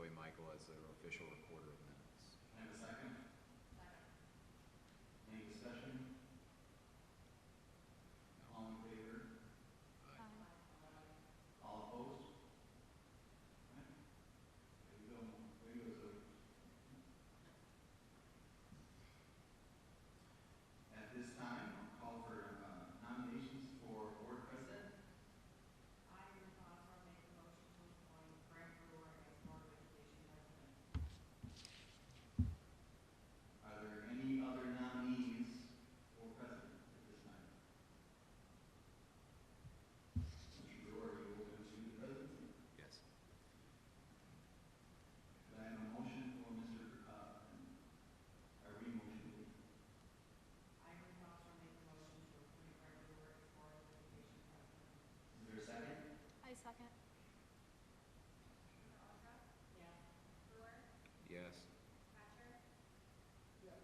Joey Michael as their official recorder of minutes. Can I have a second? Second. Any discussion? All in favor? All opposed? All right. There you go. There you go, Zoe. At this time, I'll call for nominations for board president. I, Ruth Osborne, make a motion to appoint Brent Brewer as Board of Education President. Are there any other nominees for president at this time? Mr. Brewer, are you open to the presidency? Yes. Could I have a motion for a re-motion, please? I, Ruth Osborne, make a motion to appoint Brent Brewer as Board of Education President. Is there a second? I second. Yes. Yes.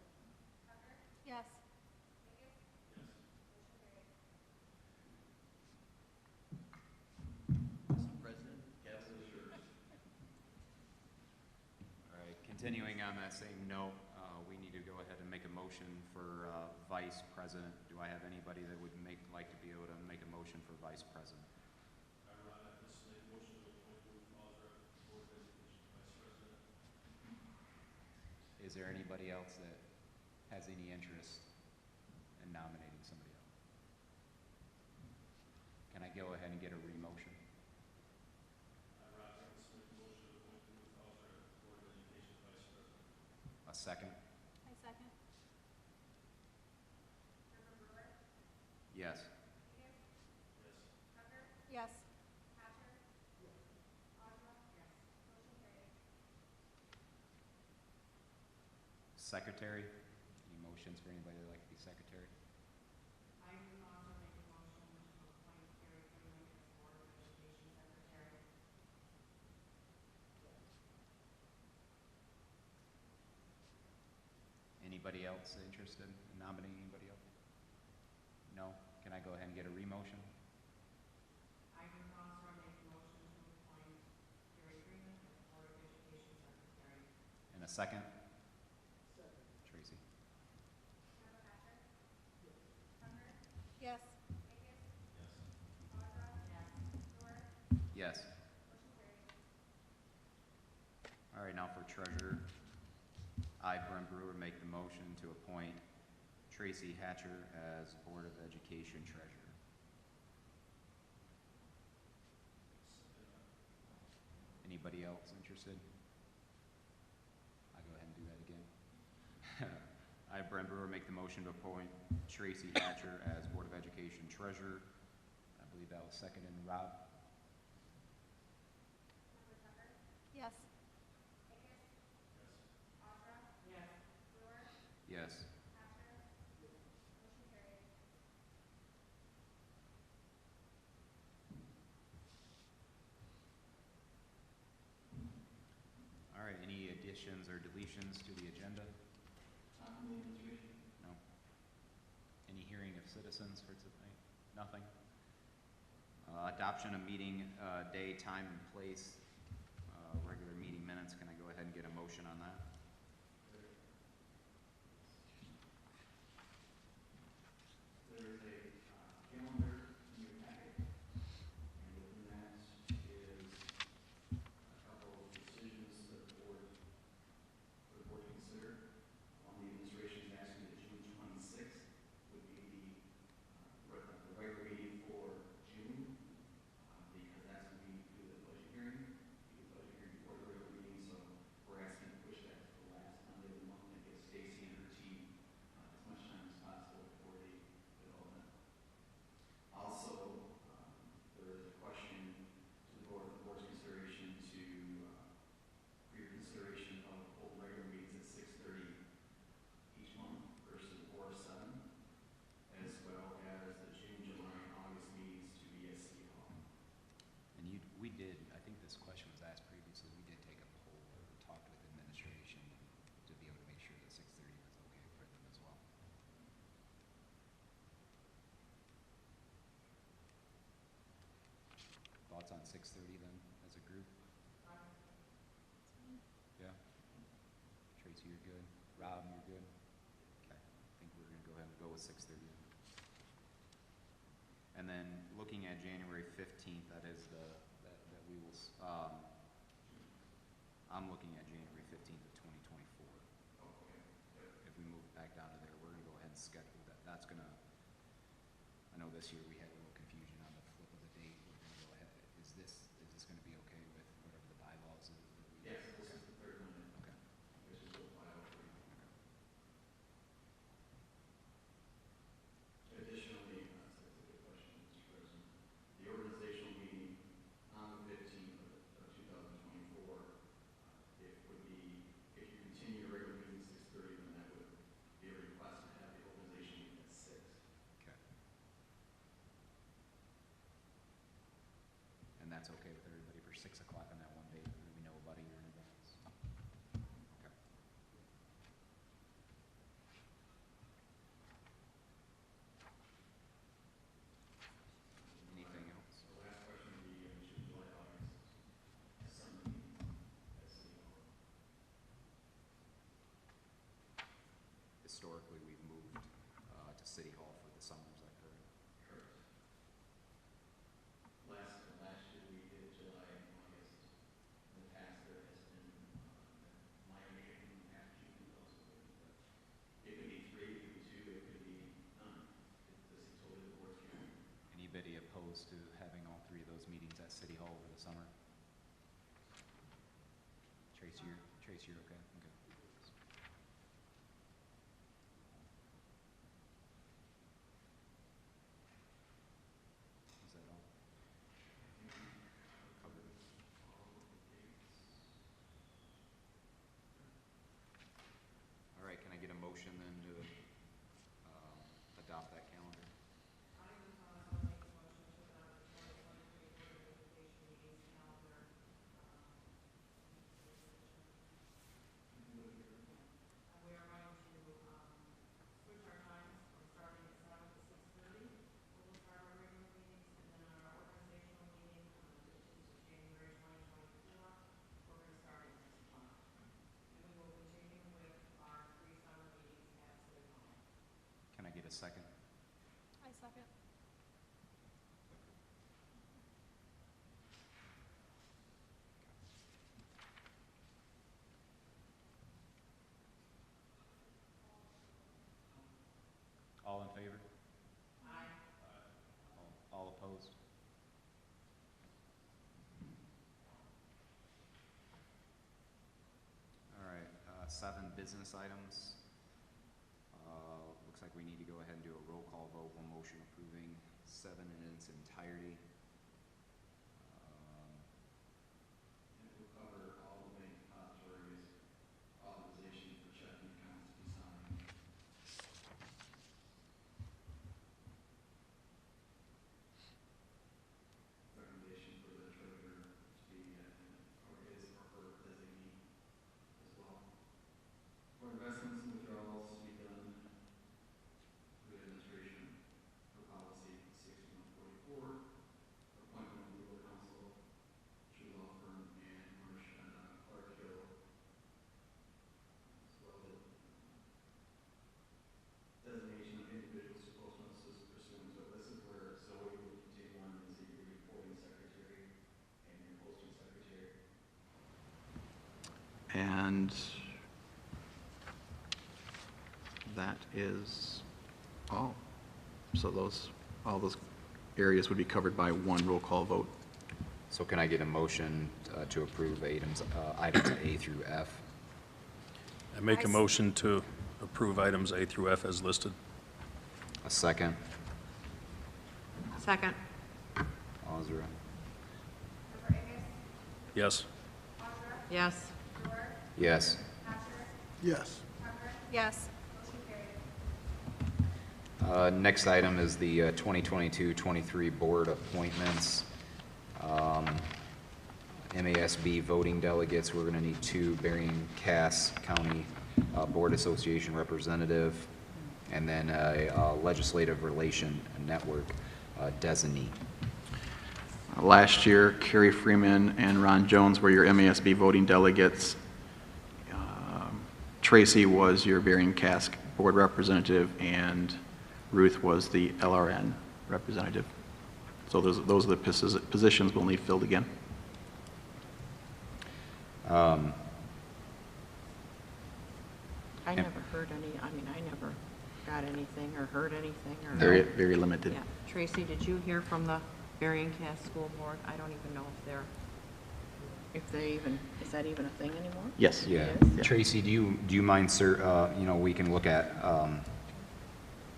Yes. Mr. President? Yes, it is yours. All right, continuing on that same note, we need to go ahead and make a motion for vice president. Do I have anybody that would like to be able to make a motion for vice president? Is there anybody else that has any interest in nominating somebody else? Can I go ahead and get a re-motion? A second? I second. Yes. Yes. Secretary? Any motions for anybody that would like to be secretary? I, Ruth Osborne, make a motion to appoint Gary Freeman as Board of Education Secretary. Anybody else interested in nominating anybody else? No? Can I go ahead and get a re-motion? I, Ruth Osborne, make a motion to appoint Gary Freeman as Board of Education Secretary. And a second? Tracy? Yes. Yes. Yes. All right, now for treasurer. I, Brent Brewer, make the motion to appoint Tracy Hatcher as Board of Education treasurer. Anybody else interested? I'll go ahead and do that again. I, Brent Brewer, make the motion to appoint Tracy Hatcher as Board of Education treasurer. I believe that was seconded. Rob? Yes. Yes. Yes. All right, any additions or deletions to the agenda? Not from the administration. No. Any hearing of citizens for tonight? Nothing? Adoption of meeting day, time, and place, regular meeting minutes. Can I go ahead and get a motion on that? There is a calendar in your packet, and within that is a couple of decisions that the board to consider. The administration is asking that June 26th would be the regular meeting for June, because that's when we do the budget hearing. We do the budget hearing before the regular meeting, so we're asking to push that to the last Monday of the month and give Stacy and her team as much time as possible before they development. Also, there is a question to the board's consideration for your consideration of holding regular meetings at 6:30 each month versus 4 or 7, as well as the June, July, and August meetings to be at City Hall. And we did, I think this question was asked previously, we did take a poll or talked with administration to be able to make sure that 6:30 was okay for them as well. Thoughts on 6:30 then, as a group? Tracy, you're good? Rob, you're good? Okay, I think we're gonna go ahead and go with 6:30. And then looking at January 15th, that is that we will, I'm looking at January 15th of 2024. If we move back down to there, we're gonna go ahead and schedule that. That's gonna, I know this year we had a little confusion on the flip of the date. We're gonna go ahead, is this gonna be okay with whatever the bylaws is that we? Yes, this is the third Monday. Okay. This is what file for you. Additionally, that's a good question, Mr. President. The organizational meeting on the 15th of 2024, it would be, if you continue your regular meeting at 6:30, then that would be a request to have the organization meeting at 6. Okay. And that's okay with everybody for 6 o'clock on that one date, that we know about a year in advance? Okay. Anything else? The last question would be, should July, August, Sunday meeting at City Hall? Historically, we've moved to City Hall for the summer, is that correct? Correct. Last year we did July and August. In the past, there has been, my understanding, in the past, June also, but it could be 3, it could be 2, it could be none. This is totally the board's calendar. Anybody opposed to having all 3 of those meetings at City Hall over the summer? Tracy, you're okay? Okay. Is that all? Covered it? All right, can I get a motion then to adopt that calendar? I would, so make a motion to adopt the 2023 Board of Education meetings calendar. We are going to, switch our times from starting at 7 to 6:30. We will start our regular meetings, and then our organizational meeting on the 15th of January 2024, we're going to start at 6 o'clock. And we will continue with our 3 summer meetings at City Hall. Can I get a second? I second. All in favor? Aye. All opposed? All right, 7 business items. Looks like we need to go ahead and do a roll call vote, one motion approving 7 in its entirety. And it will cover all the bank depositories, authorization for checking accounts to be signed. Recommendation for the treasurer to be, or his or her designee as well. For investments and withdrawals to be done through administration for policy 6144, appointment of legal counsel, True Law Firm, and Marsh and Clark Hill, as well as designation of individuals to post notices pursuant to it. This is where Zoe will continue on as the reporting secretary and your posting secretary. And that is all. So all those areas would be covered by one roll call vote. So can I get a motion to approve items A through F? I make a motion to approve items A through F as listed. A second? Second. Ozra? Member Amos? Yes. Barbara? Yes. Dorr? Yes. Hatcher? Yes. Tucker? Yes. Motion carried. Next item is the 2022-23 board appointments. MASB voting delegates, we're going to need 2 Berrien Cass County Board Association representative, and then a legislative relation network designee. Last year, Carrie Freeman and Ron Jones were your MASB voting delegates. Tracy was your Barian Cask board representative, and Ruth was the LRN representative. So those are the positions we'll need filled again. I never heard any, I mean, I never got anything or heard anything or. Very, very limited. Yeah. Tracy, did you hear from the Berrien Cast School Board? I don't even know if they even, is that even a thing anymore? Yes. Yeah. It is? Yeah. Tracy, do you mind, sir, we can look at,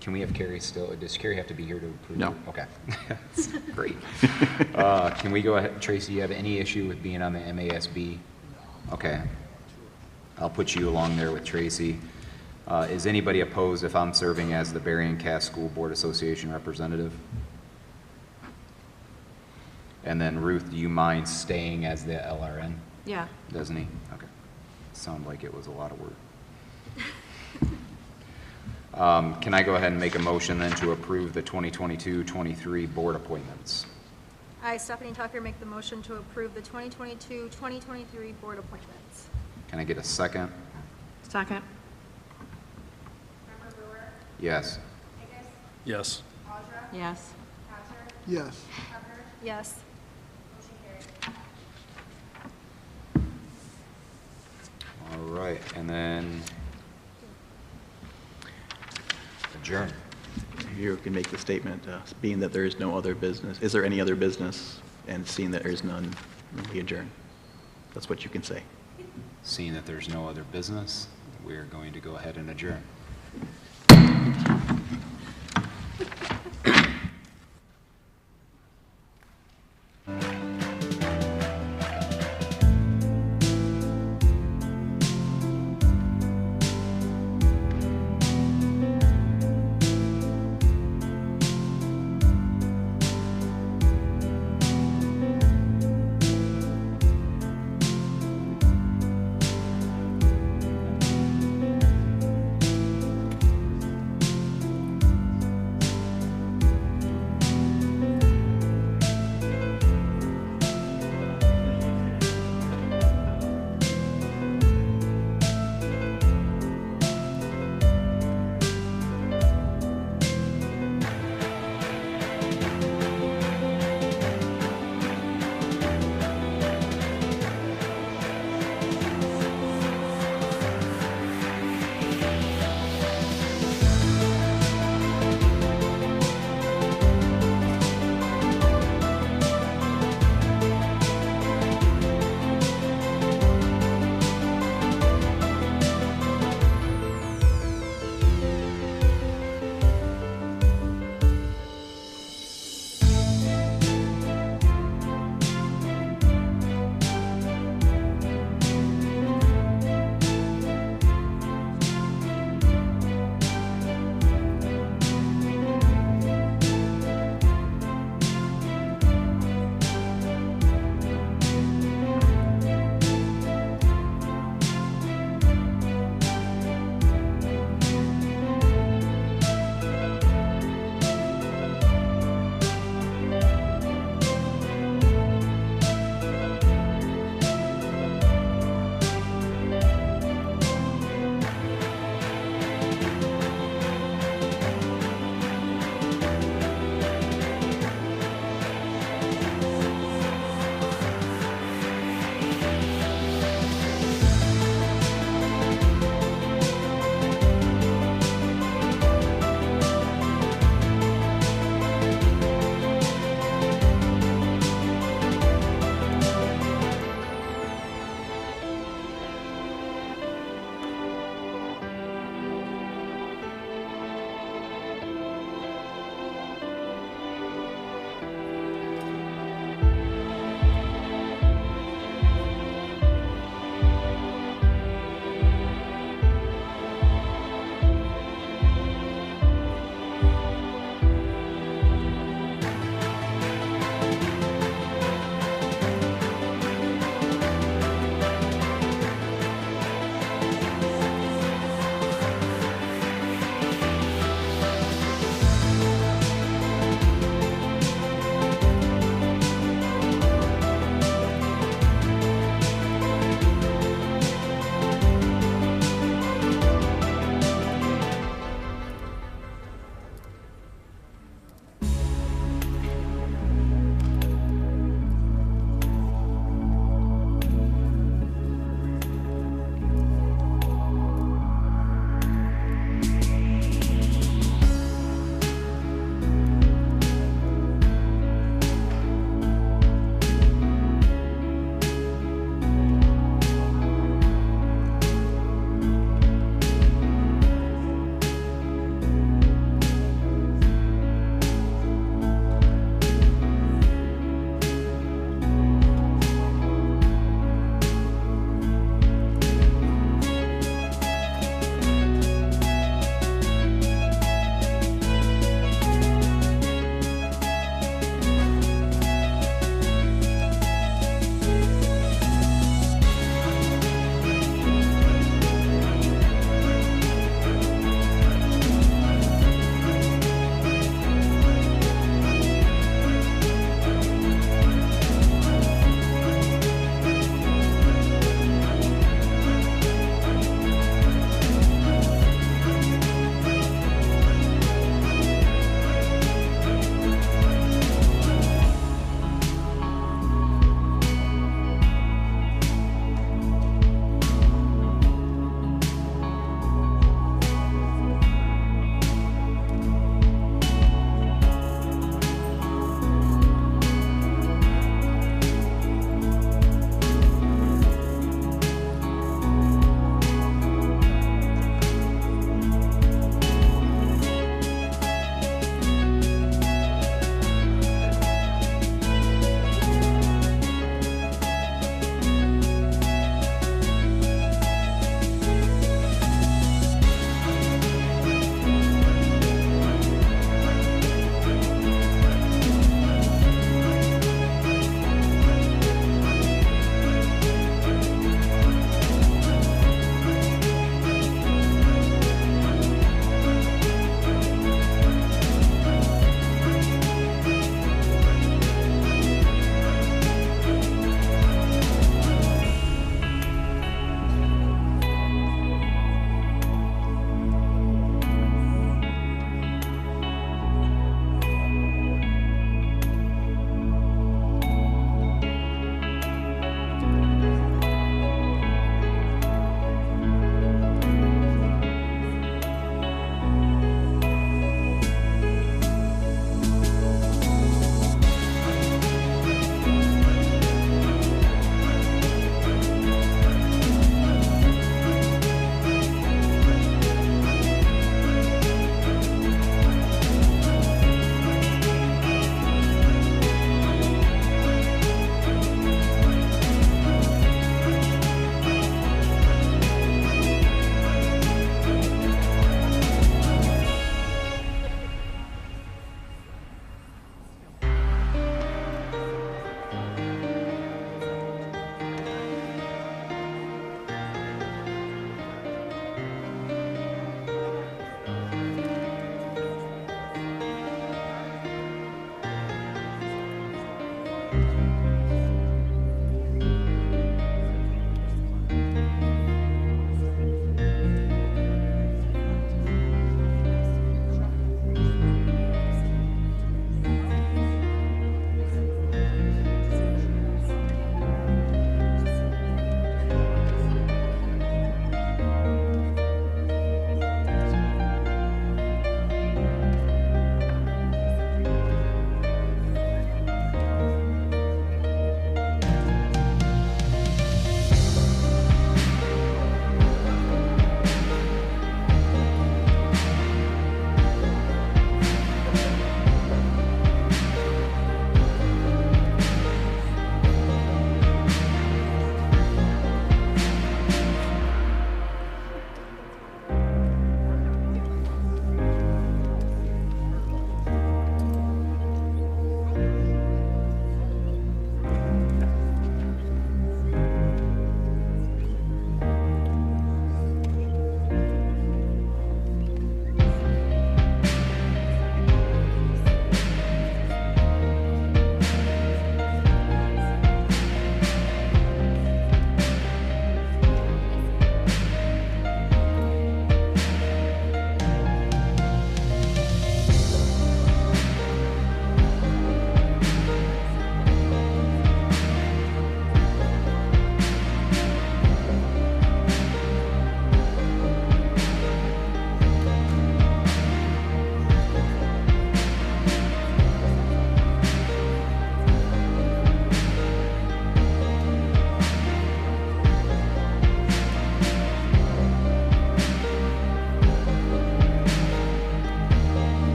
can we have Carrie still, does Carrie have to be here to approve? No. it? Okay. That's great. Can we go ahead, Tracy, you have any issue with being on the MASB? Okay. I'll put you along there with Tracy. Is anybody opposed if I'm serving as the Berrien Cass School Board Association representative? And then Ruth, do you mind staying as the LRN? Yeah. Doesn't he? Okay. Sounded like it was a lot of work. Can I go ahead and make a motion then to approve the 2022-23 board appointments? I, Stephanie Tucker, make the motion to approve the 2022-2023 board appointments. Can I get a second? Second? Member Brewer? Yes. Higgis? Yes. Audra? Yes. Patrick? Yes. Tucker? Yes. Motion carried. All right, and then adjourn. You can make the statement, being that there is no other business. Is there any other business? And seeing that there is none, we adjourn. That's what you can say. Seeing that there's no other business, we're going to go ahead and adjourn.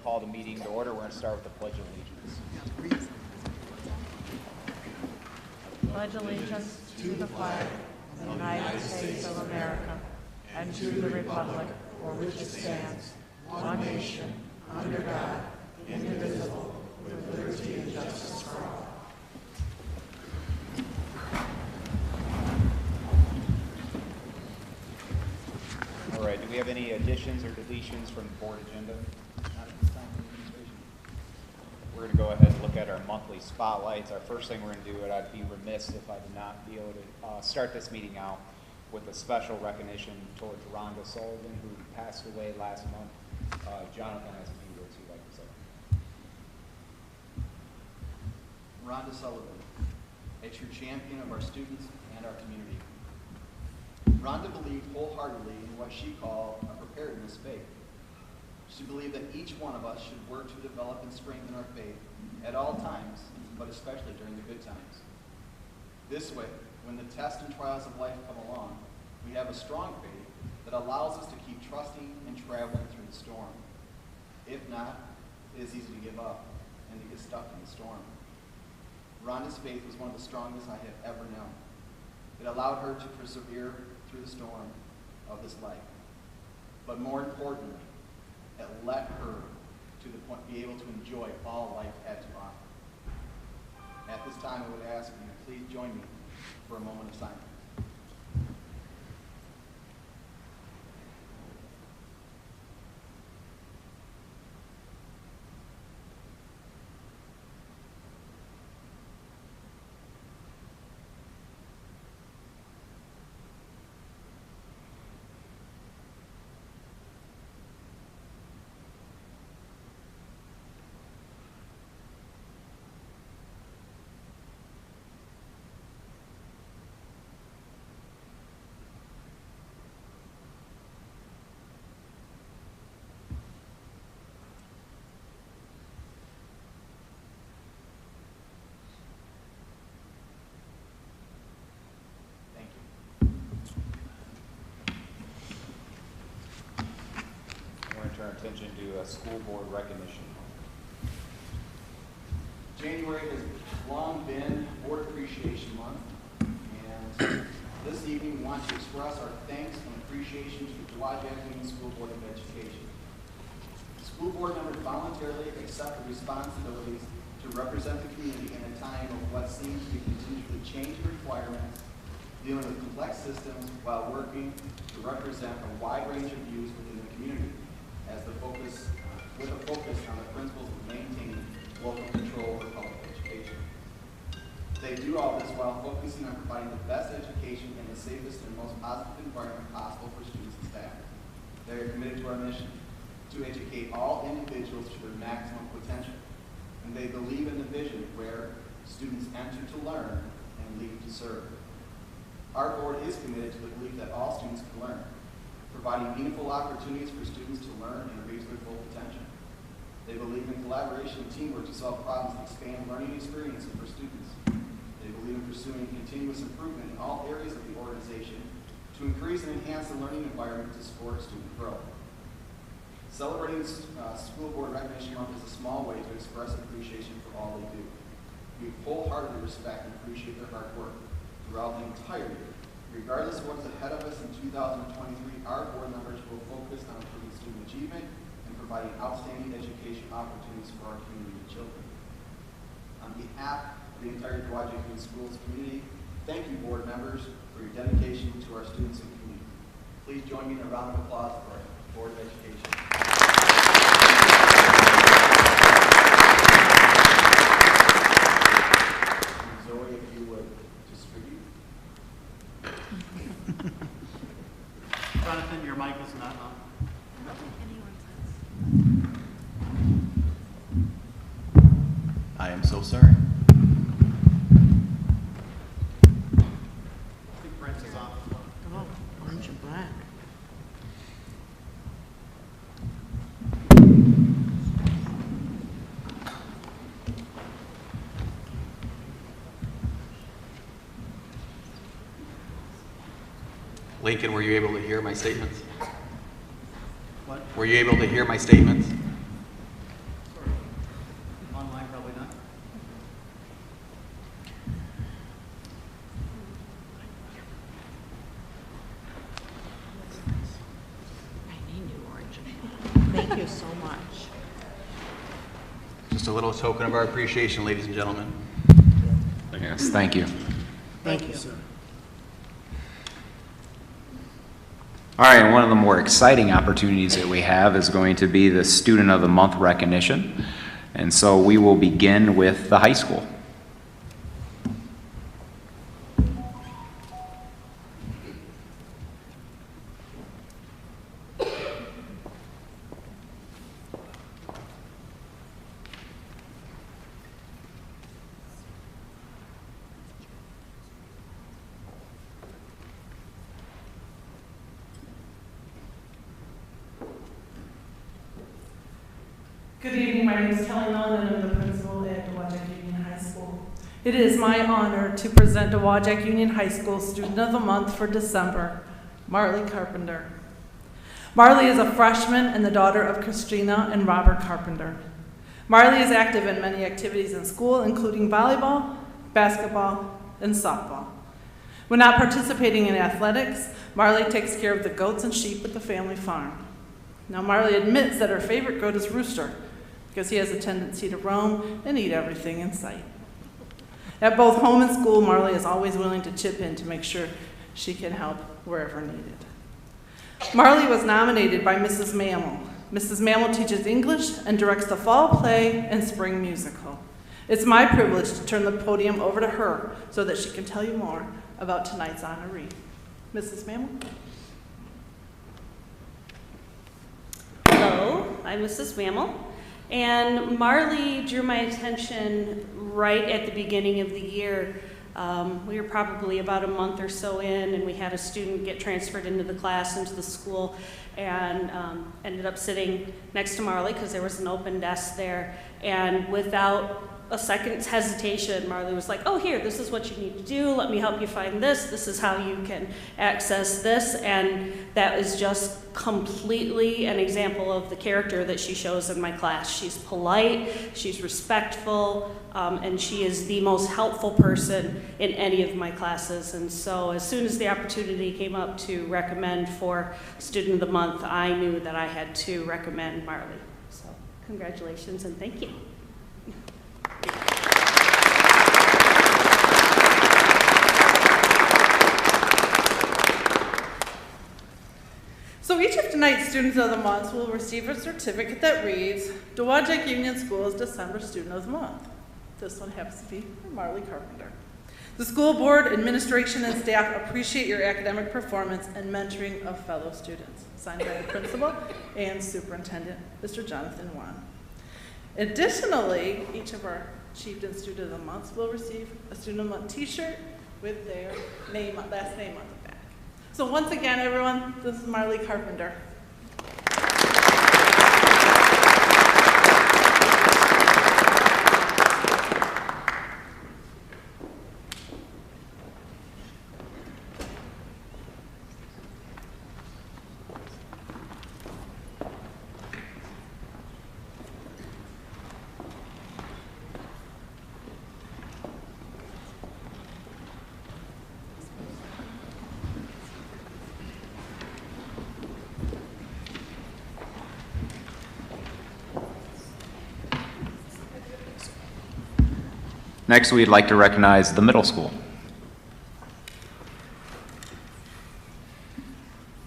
call the meeting to order. We're going to start with the Pledge of Allegiance. Pledge allegiance to the flag of the United States of America and to the republic for which it stands, one nation, under God, indivisible, with liberty and justice for all. All right, do we have any additions or deletions from the board agenda? Not at this time, administration. We're going to go ahead and look at our monthly spotlights. Our first thing we're going to do, and I'd be remiss if I did not be able to start this meeting out with a special recognition towards Rhonda Sullivan, who passed away last month. Jonathan has a few words he'd like to say. Rhonda Sullivan, a true champion of our students and our community. Rhonda believed wholeheartedly in what she called a preparedness faith. She believed that each one of us should work to develop and strengthen our faith at all times, but especially during the good times. This way, when the tests and trials of life come along, we have a strong faith that allows us to keep trusting and traveling through the storm. If not, it is easy to give up and to get stuck in the storm. Rhonda's faith was one of the strongest I have ever known. It allowed her to persevere through the storm of this life. But more importantly, it led her to the point be able to enjoy all life had to offer. At this time, I would ask you to please join me for a moment of silence. Turn our attention to school board recognition. January has long been Board Appreciation Month, and this evening we want to express our thanks and appreciation to the Dowagiac Union School Board of Education. School board members voluntarily accept the responsibilities to represent the community in a time of what seems to be continually changing requirements, dealing with complex systems while working to represent a wide range of views within the community, as with a focus on the principles of maintaining local control over public education. They do all this while focusing on providing the best education in the safest and most positive environment possible for students and staff. They are committed to our mission to educate all individuals to their maximum potential, and they believe in the vision where students enter to learn and leave to serve. Our board is committed to the belief that all students can learn, providing meaningful opportunities for students to learn and reach their full potential. They believe in collaboration and teamwork to solve problems and expand learning experiences for students. They believe in pursuing continuous improvement in all areas of the organization to increase and enhance the learning environment to support student growth. Celebrating School Board Recognition Month is a small way to express appreciation for all they do. We wholeheartedly respect and appreciate their hard work throughout the entire year. Regardless of what's ahead of us in 2023, our board members will focus on improving student achievement and providing outstanding education opportunities for our community of children. On behalf of the entire Dowagiac Union Schools community, thank you, board members, for your dedication to our students and community. Please join me in a round of applause for our Board of Education. Zoe, if you would distribute. Jonathan, your mic is not on. I am so sorry. I think Brent is off. Oh, orange and black. Lincoln, were you able to hear my statements? What? Were you able to hear my statements? Just a little token of our appreciation, ladies and gentlemen. Yes, thank you. Thank you, sir. All right, and one of the more exciting opportunities that we have is going to be the Student of the Month recognition. And so we will begin with the high school. Good evening, my name is Kelly Mellon, and I'm the principal at Dowagiac Union High School. It is my honor to present Dowagiac Union High School Student of the Month for December, Marley Carpenter. Marley is a freshman and the daughter of Christina and Robert Carpenter. Marley is active in many activities in school, including volleyball, basketball, and softball. When not participating in athletics, Marley takes care of the goats and sheep at the family farm. Now, Marley admits that her favorite goat is Rooster, because he has a tendency to roam and eat everything in sight. At both home and school, Marley is always willing to chip in to make sure she can help wherever needed. Marley was nominated by Mrs. Mammal. Mrs. Mammal teaches English and directs the fall play and spring musical. It's my privilege to turn the podium over to her so that she can tell you more about tonight's honoree. Mrs. Mammal? Hello, I'm Mrs. Mammal. And Marley drew my attention right at the beginning of the year. We were probably about a month or so in, and we had a student get transferred into the class, into the school, and ended up sitting next to Marley because there was an open desk there. And without a second's hesitation, Marley was like, oh, here, this is what you need to do. Let me help you find this. This is how you can access this. And that is just completely an example of the character that she shows in my class. She's polite, she's respectful, and she is the most helpful person in any of my classes. And so as soon as the opportunity came up to recommend for Student of the Month, I knew that I had to recommend Marley. So congratulations and thank you. So each of tonight's Students of the Month will receive a certificate that reads, Dowagiac Union School's December Student of the Month. This one happens to be for Marley Carpenter. The school board, administration, and staff appreciate your academic performance and mentoring of fellow students. Signed by the principal and superintendent, Mr. Jonathan Wan. Additionally, each of our Chieftain Student of the Month will receive a Student of the Month t-shirt with their name, last name on the back. So once again, everyone, this is Marley Carpenter. Next, we'd like to recognize the middle school.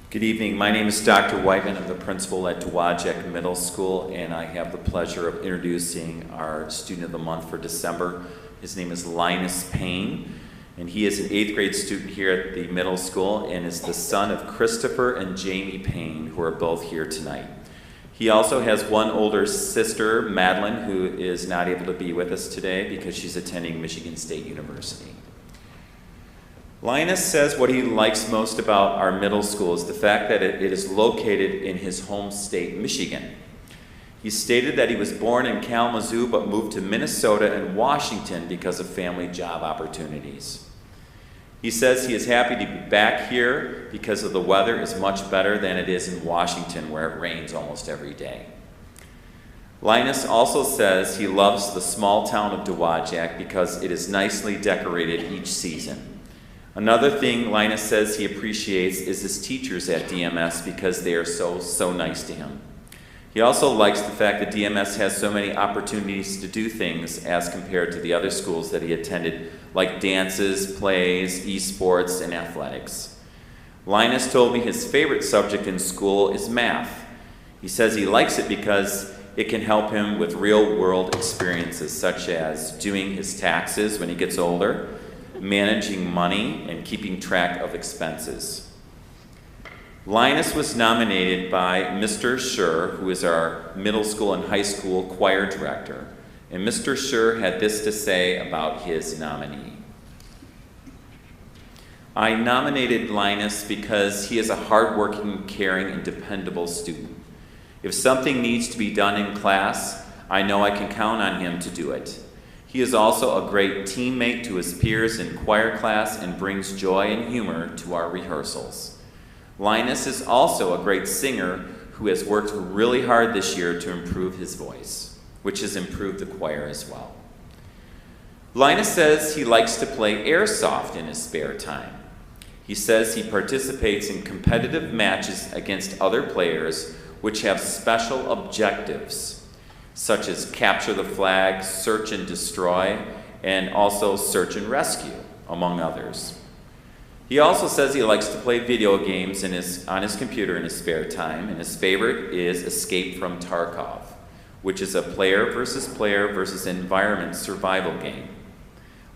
Good evening. My name is Dr. Whiteman. I'm the principal at Dowagiac Middle School, and I have the pleasure of introducing our Student of the Month for December. His name is Linus Payne, and he is an 8th grade student here at the middle school and is the son of Christopher and Jamie Payne, who are both here tonight. He also has one older sister, Madeline, who is not able to be with us today because she's attending Michigan State University. Linus says what he likes most about our middle school is the fact that it is located in his home state, Michigan. He stated that he was born in Kalamazoo but moved to Minnesota and Washington because of family job opportunities. He says he is happy to be back here because of the weather is much better than it is in Washington, where it rains almost every day. Linus also says he loves the small town of Dowagiac because it is nicely decorated each season. Another thing Linus says he appreciates is his teachers at DMS because they are so nice to him. He He also likes the fact that DMS has so many opportunities to do things as compared to the other schools that he attended, like dances, plays, esports, and athletics. Linus told me his favorite subject in school is math. He says he likes it because it can help him with real-world experiences, such as doing his taxes when he gets older, managing money, and keeping track of expenses. Linus was nominated by Mr. Schur, who is our middle school and high school choir director. And Mr. Schur had this to say about his nominee. I nominated Linus because he is a hardworking, caring, and dependable student. If something needs to be done in class, I know I can count on him to do it. He is also a great teammate to his peers in choir class and brings joy and humor to our rehearsals. Linus is also a great singer who has worked really hard this year to improve his voice, which has improved the choir as well. Linus says he likes to play airsoft in his spare time. He says he participates in competitive matches against other players which have special objectives, such as capture the flag, search and destroy, and also search and rescue, among others. He also says he likes to play video games on his computer in his spare time, and his favorite is Escape from Tarkov, which is a player versus environment survival game.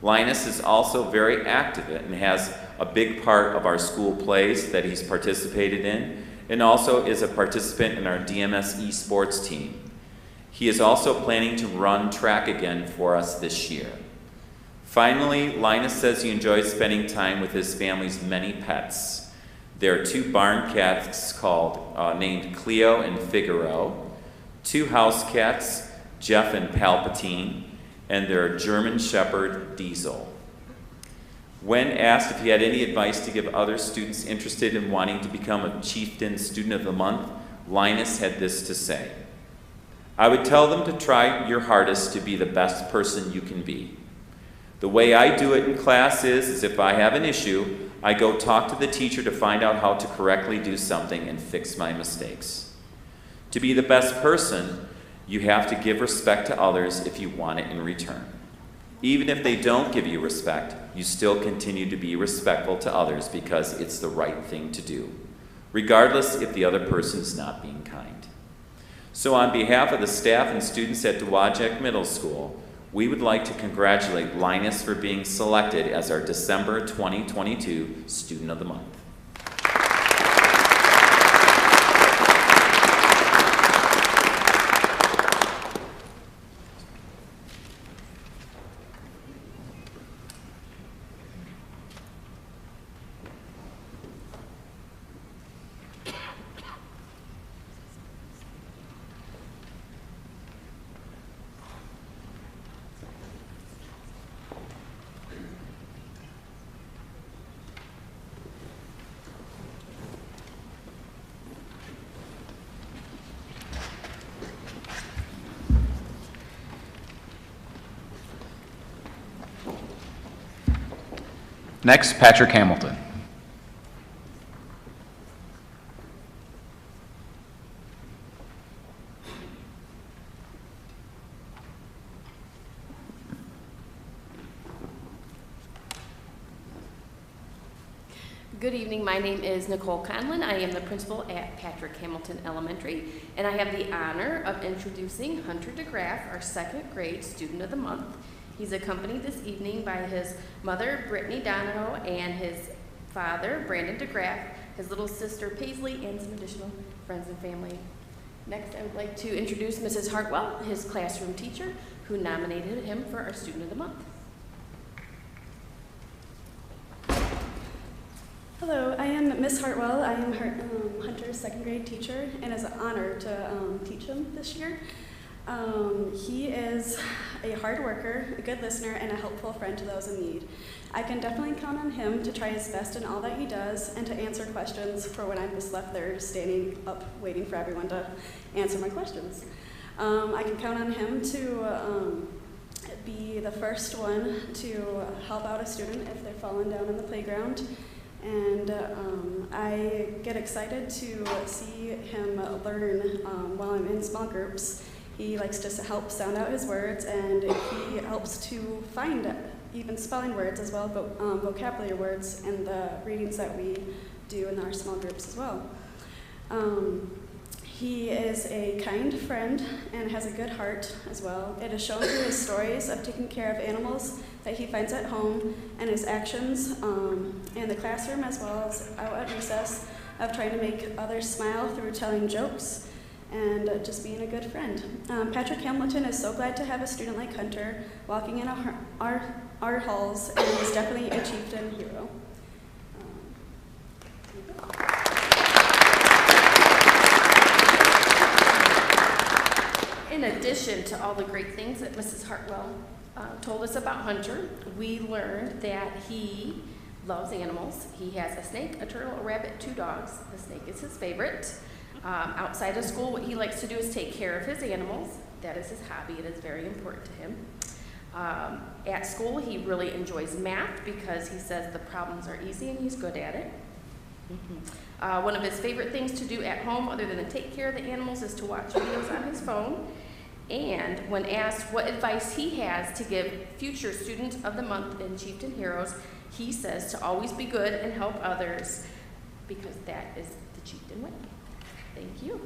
Linus is also very active and has a big part of our school plays that he's participated in, and also is a participant in our DMS esports team. He is also planning to run track again for us this year. Finally, Linus says he enjoys spending time with his family's many pets. There are 2 barn cats named Cleo and Figaro, 2 house cats, Jeff and Palpatine, and their German Shepherd, Diesel. When asked if he had any advice to give other students interested in wanting to become a Chieftain Student of the Month, Linus had this to say: I would tell them to try your hardest to be the best person you can be. The way I do it in class is if I have an issue, I go talk to the teacher to find out how to correctly do something and fix my mistakes. To be the best person, you have to give respect to others if you want it in return. Even if they don't give you respect, you still continue to be respectful to others because it's the right thing to do, regardless if the other person is not being kind. So on behalf of the staff and students at Dowagiac Middle School, we would like to congratulate Linus for being selected as our December 2022 Student of the Month. Next, Patrick Hamilton. Good evening, my name is Nicole Conlon. I am the principal at Patrick Hamilton Elementary, and I have the honor of introducing Hunter DeGraff, our 2nd grade Student of the Month. He's accompanied this evening by his mother, Brittany Donahoe, and his father, Brandon DeGraff, his little sister, Paisley, and some additional friends and family. Next, I would like to introduce Mrs. Hartwell, his classroom teacher, who nominated him for our Student of the Month. Hello, I am Miss Hartwell. I am Hunter's 2nd grade teacher, and it's an honor to teach him this year. He is a hard worker, a good listener, and a helpful friend to those in need. I can definitely count on him to try his best in all that he does and to answer questions for when I'm just left there standing up waiting for everyone to answer my questions. I can count on him to be the first one to help out a student if they're falling down in the playground. And I get excited to see him learn while I'm in small groups. He likes to help sound out his words, and he helps to find even spelling words as well, but vocabulary words in the readings that we do in our small groups as well. He is a kind friend and has a good heart as well. It is shown through his stories of taking care of animals that he finds at home, and his actions in the classroom as well as out at recess of trying to make others smile through telling jokes and just being a good friend. Patrick Hamilton is so glad to have a student like Hunter walking in our halls, and is definitely a chieftain hero. In addition to all the great things that Mrs. Hartwell told us about Hunter, we learned that he loves animals. He has a snake, a turtle, a rabbit, 2 dogs. The snake is his favorite. Outside of school, what he likes to do is take care of his animals. That is his hobby. It is very important to him. At school, he really enjoys math because he says the problems are easy and he's good at it. One of his favorite things to do at home, other than to take care of the animals, is to watch videos on his phone. And when asked what advice he has to give future Student of the Month in Chieftain Heroes, he says to always be good and help others, because that is the Chieftain way. Thank you.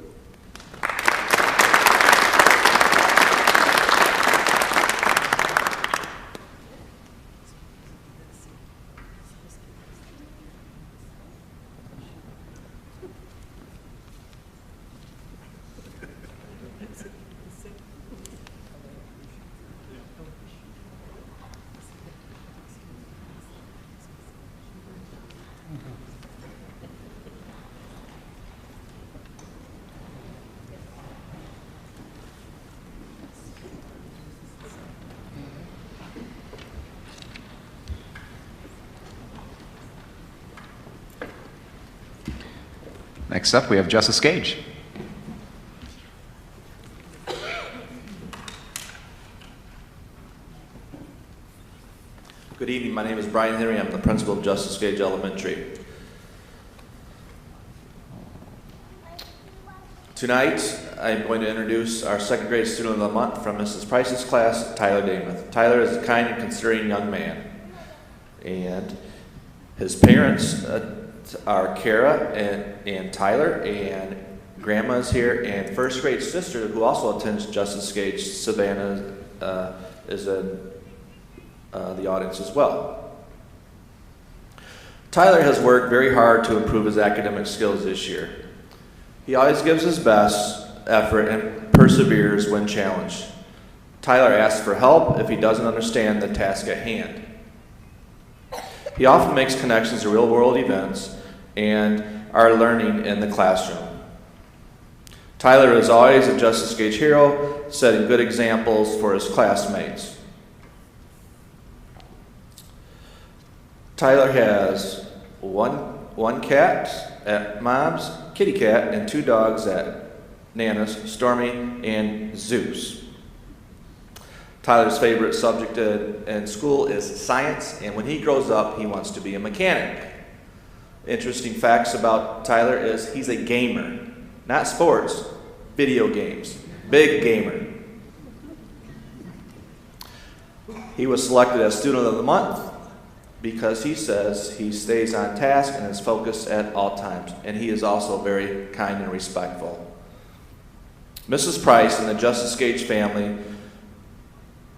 Next up, we have Justice Gage. Good evening. My name is Brian Henry. I'm the principal of Justice Gage Elementary. Tonight, I'm going to introduce our second grade student of the month from Mrs. Price's class, Tyler Damath. Tyler is a kind and considering young man. And his parents are Kara and Tyler, and Grandma's here, and first grade sister, who also attends Justice Gage, Savannah, is in the audience as well. Tyler has worked very hard to improve his academic skills this year. He always gives his best effort and perseveres when challenged. Tyler asks for help if he doesn't understand the task at hand. He often makes connections to real-world events and are learning in the classroom. Tyler is always a Justice Gage hero, setting good examples for his classmates. Tyler has one cat at Mom's, kitty cat, and 2 dogs at Nana's, Stormy and Zeus. Tyler's favorite subject in school is science, and when he grows up, he wants to be a mechanic. Interesting facts about Tyler is he's a gamer. Not sports, video games. Big gamer. He was selected as Student of the Month because he says he stays on task and is focused at all times, and he is also very kind and respectful. Mrs. Price and the Justice Gage family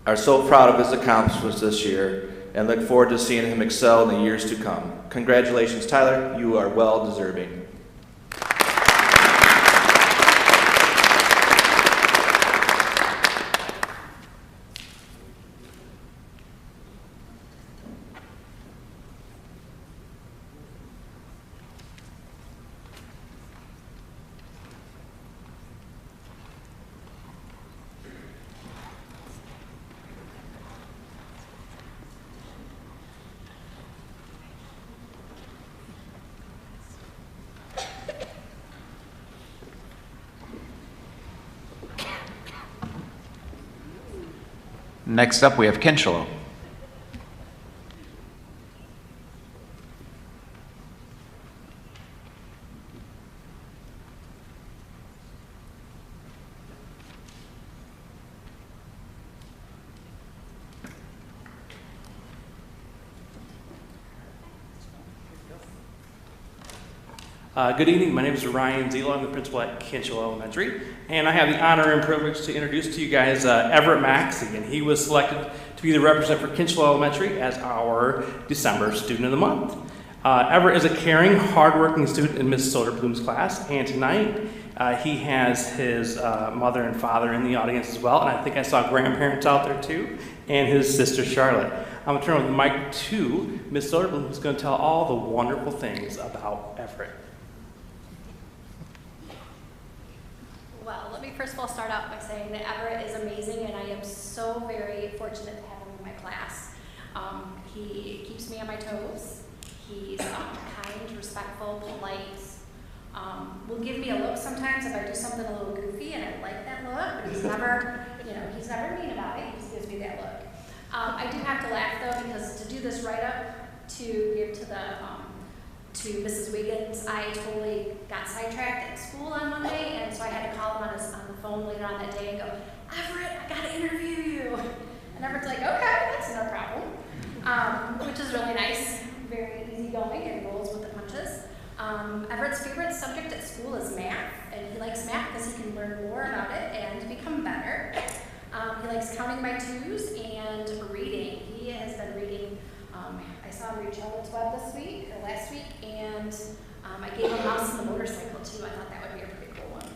are so proud of his accomplishments this year and look forward to seeing him excel in the years to come. Congratulations, Tyler. You are well deserving. Next up, we have Kinchelo. Good evening, my name is Ryan Zelo. I'm the principal at Kinchell Elementary, and I have the honor and privilege to introduce to you guys Everett Maxey, and he was selected to be the representative for Kinchell Elementary as our December Student of the Month. Everett is a caring, hardworking student in Mrs. Soderblum's class, and tonight he has his mother and father in the audience as well, and I think I saw grandparents out there too, and his sister Charlotte. I'm going to turn over the mic to Ms. Soderblum, who's going to tell all the wonderful things about Everett. Well, let me first of all start out by saying that Everett is amazing, and I am so very fortunate to have him in my class. He keeps me on my toes. He's kind, respectful, polite. Will give me a look sometimes if I do something a little goofy, and I like that look. But he's never, he's never mean about it. He just gives me that look. I do have to laugh though, because to do this write-up to give to the to Mrs. Wiggins, I totally got sidetracked at school on Monday, and so I had to call him on the phone later on that day and go, Everett, I got to interview you. And Everett's like, okay, that's no problem, which is really nice, very easygoing and rolls with the punches. Everett's favorite subject at school is math, and he likes math because he can learn more about it and become better. He likes counting by twos and reading. He has been reading. I saw him read Charlotte's Web last week, and I gave him Mouse and the Motorcycle too. I thought that would be a pretty cool one.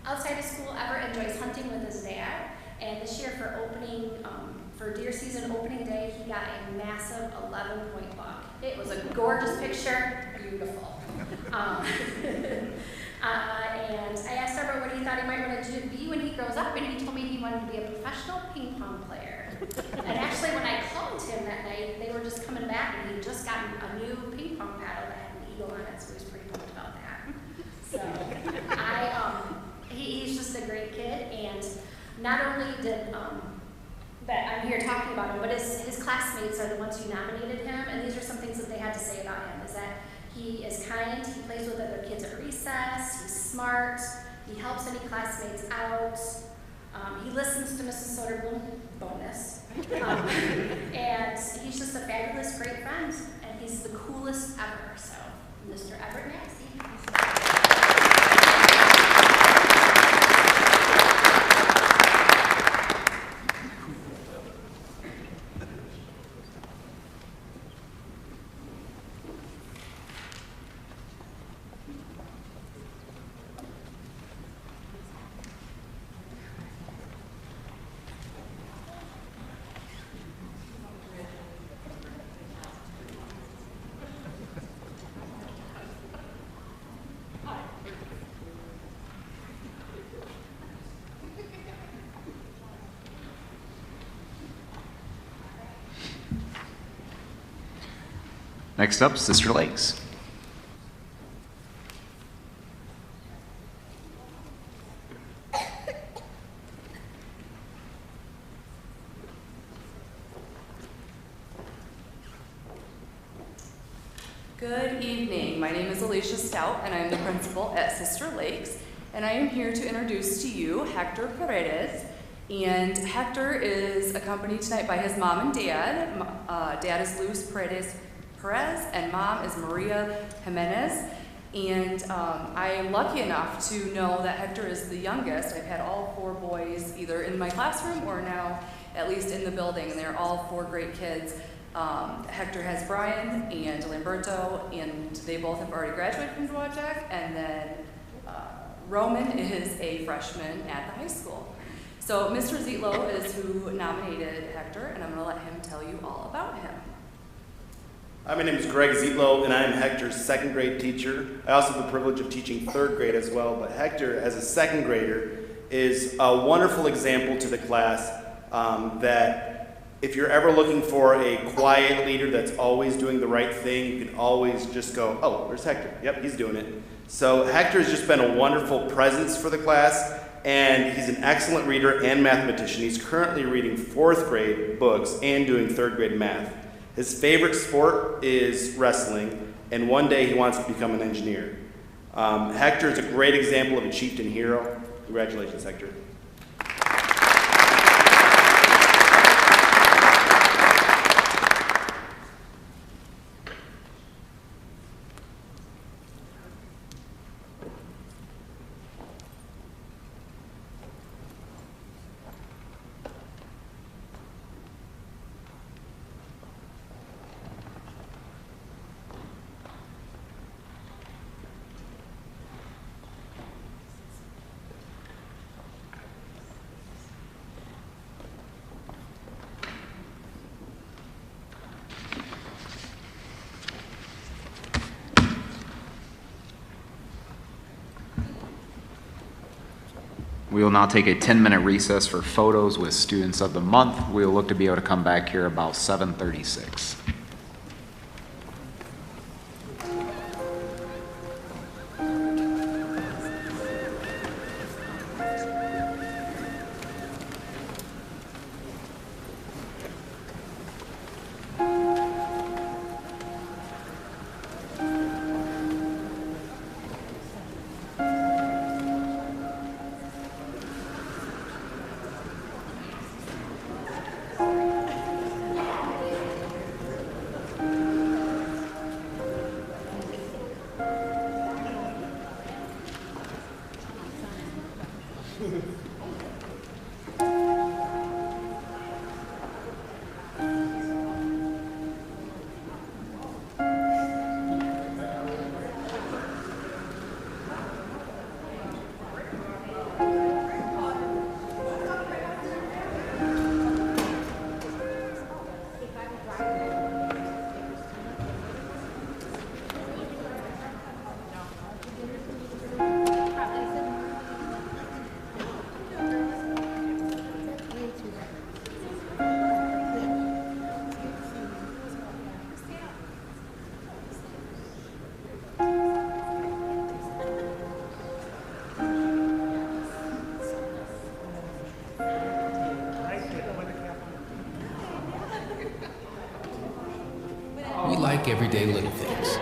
Outside of school, Everett enjoys hunting with his dad, and this year for deer season opening day, he got a massive 11-point buck. It was a gorgeous picture, beautiful. And I asked Everett what he thought he might want to be when he grows up, and he told me he wanted to be a professional ping pong player. And actually, when I called him that night, they were just coming back, and he'd just gotten a new ping pong paddle that had an eagle on it, so he was pretty pumped about that. So he's just a great kid, and not only did that I'm here talking about him, but his classmates are the ones who nominated him, and these are some things that they had to say about him, is that he is kind, he plays with other kids at recess, he's smart, he helps any classmates out, he listens to Mrs. Soderblum, bonus, and he's just a fabulous, great friend, and he's the coolest ever, so Mr. Everett Maxey. Next up, Sister Lakes. Good evening. My name is Alicia Stout, and I'm the principal at Sister Lakes, and I am here to introduce to you Hector Paredes. And Hector is accompanied tonight by his mom and dad. Dad is Luis Perez, and mom is Maria Jimenez. And I am lucky enough to know that Hector is the youngest. I've had all 4 boys either in my classroom or now at least in the building, and they're all 4 great kids. Hector has Brian and Lamberto, and they both have already graduated from Dowagiac, and then Roman is a freshman at the high school. So Mr. Zietlow is who nominated Hector, and I'm going to let him tell you all about him. Hi, my name is Greg Zietlow, and I'm Hector's 2nd grade teacher. I also have the privilege of teaching 3rd grade as well, but Hector, as a 2nd grader, is a wonderful example to the class that if you're ever looking for a quiet leader that's always doing the right thing, you can always just go, oh, there's Hector. Yep, he's doing it. So Hector has just been a wonderful presence for the class, and he's an excellent reader and mathematician. He's currently reading 4th grade books and doing 3rd grade math. His favorite sport is wrestling, and one day he wants to become an engineer. Hector is a great example of a chieftain hero. Congratulations, Hector. We will now take a 10-minute recess for photos with students of the month. We will look to be able to come back here about 7:36. We like everyday little things.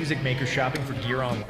Music Maker shopping for gear online.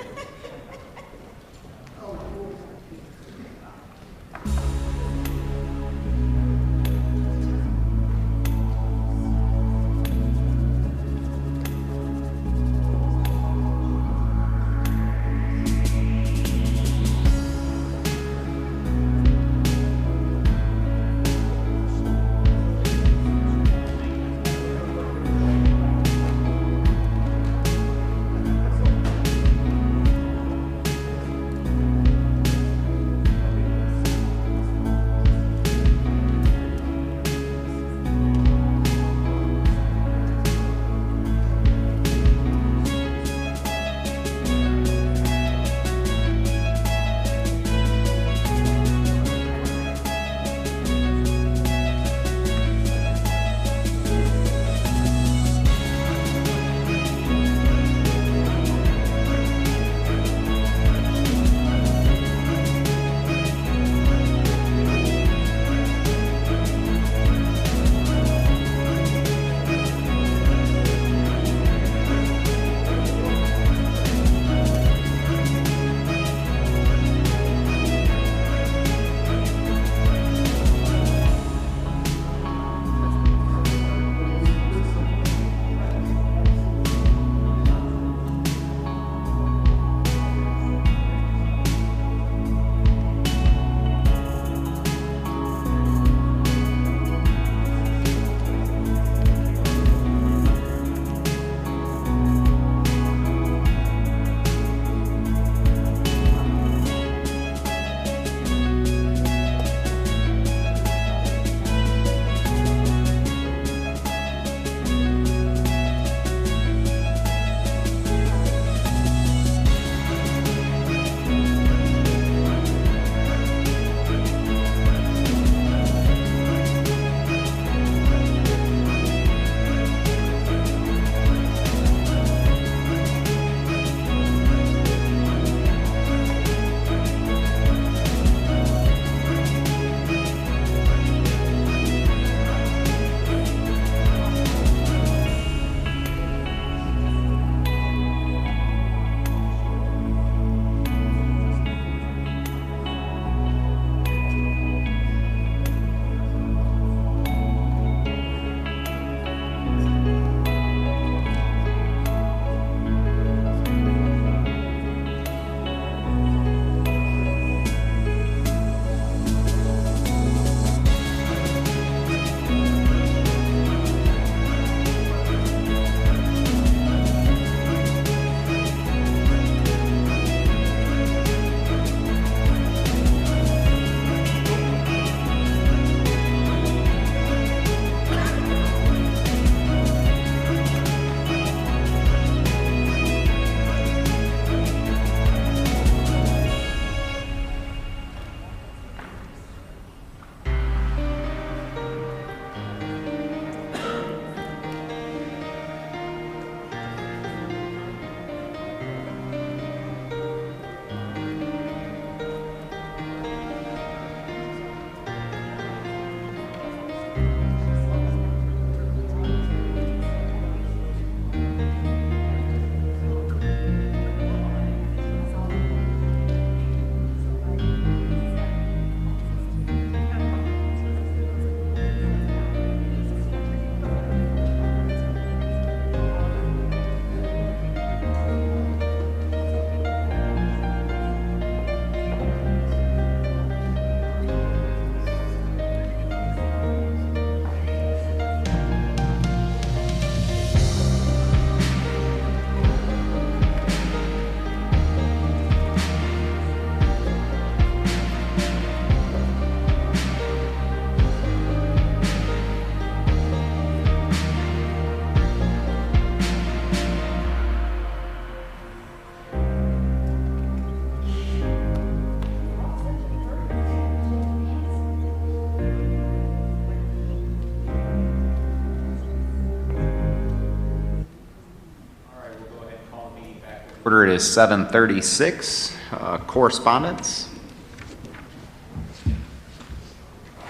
Order, it is 7:36. Correspondence.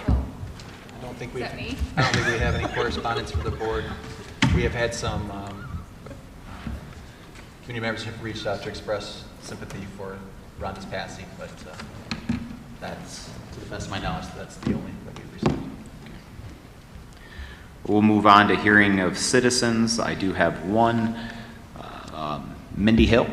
I don't think we have any correspondence for the board. We have had some community members have reached out to express sympathy for Rhonda's passing, but that's, to the best of my knowledge, that's the only that we've received. We'll move on to hearing of citizens. I do have one. Mindy Hill.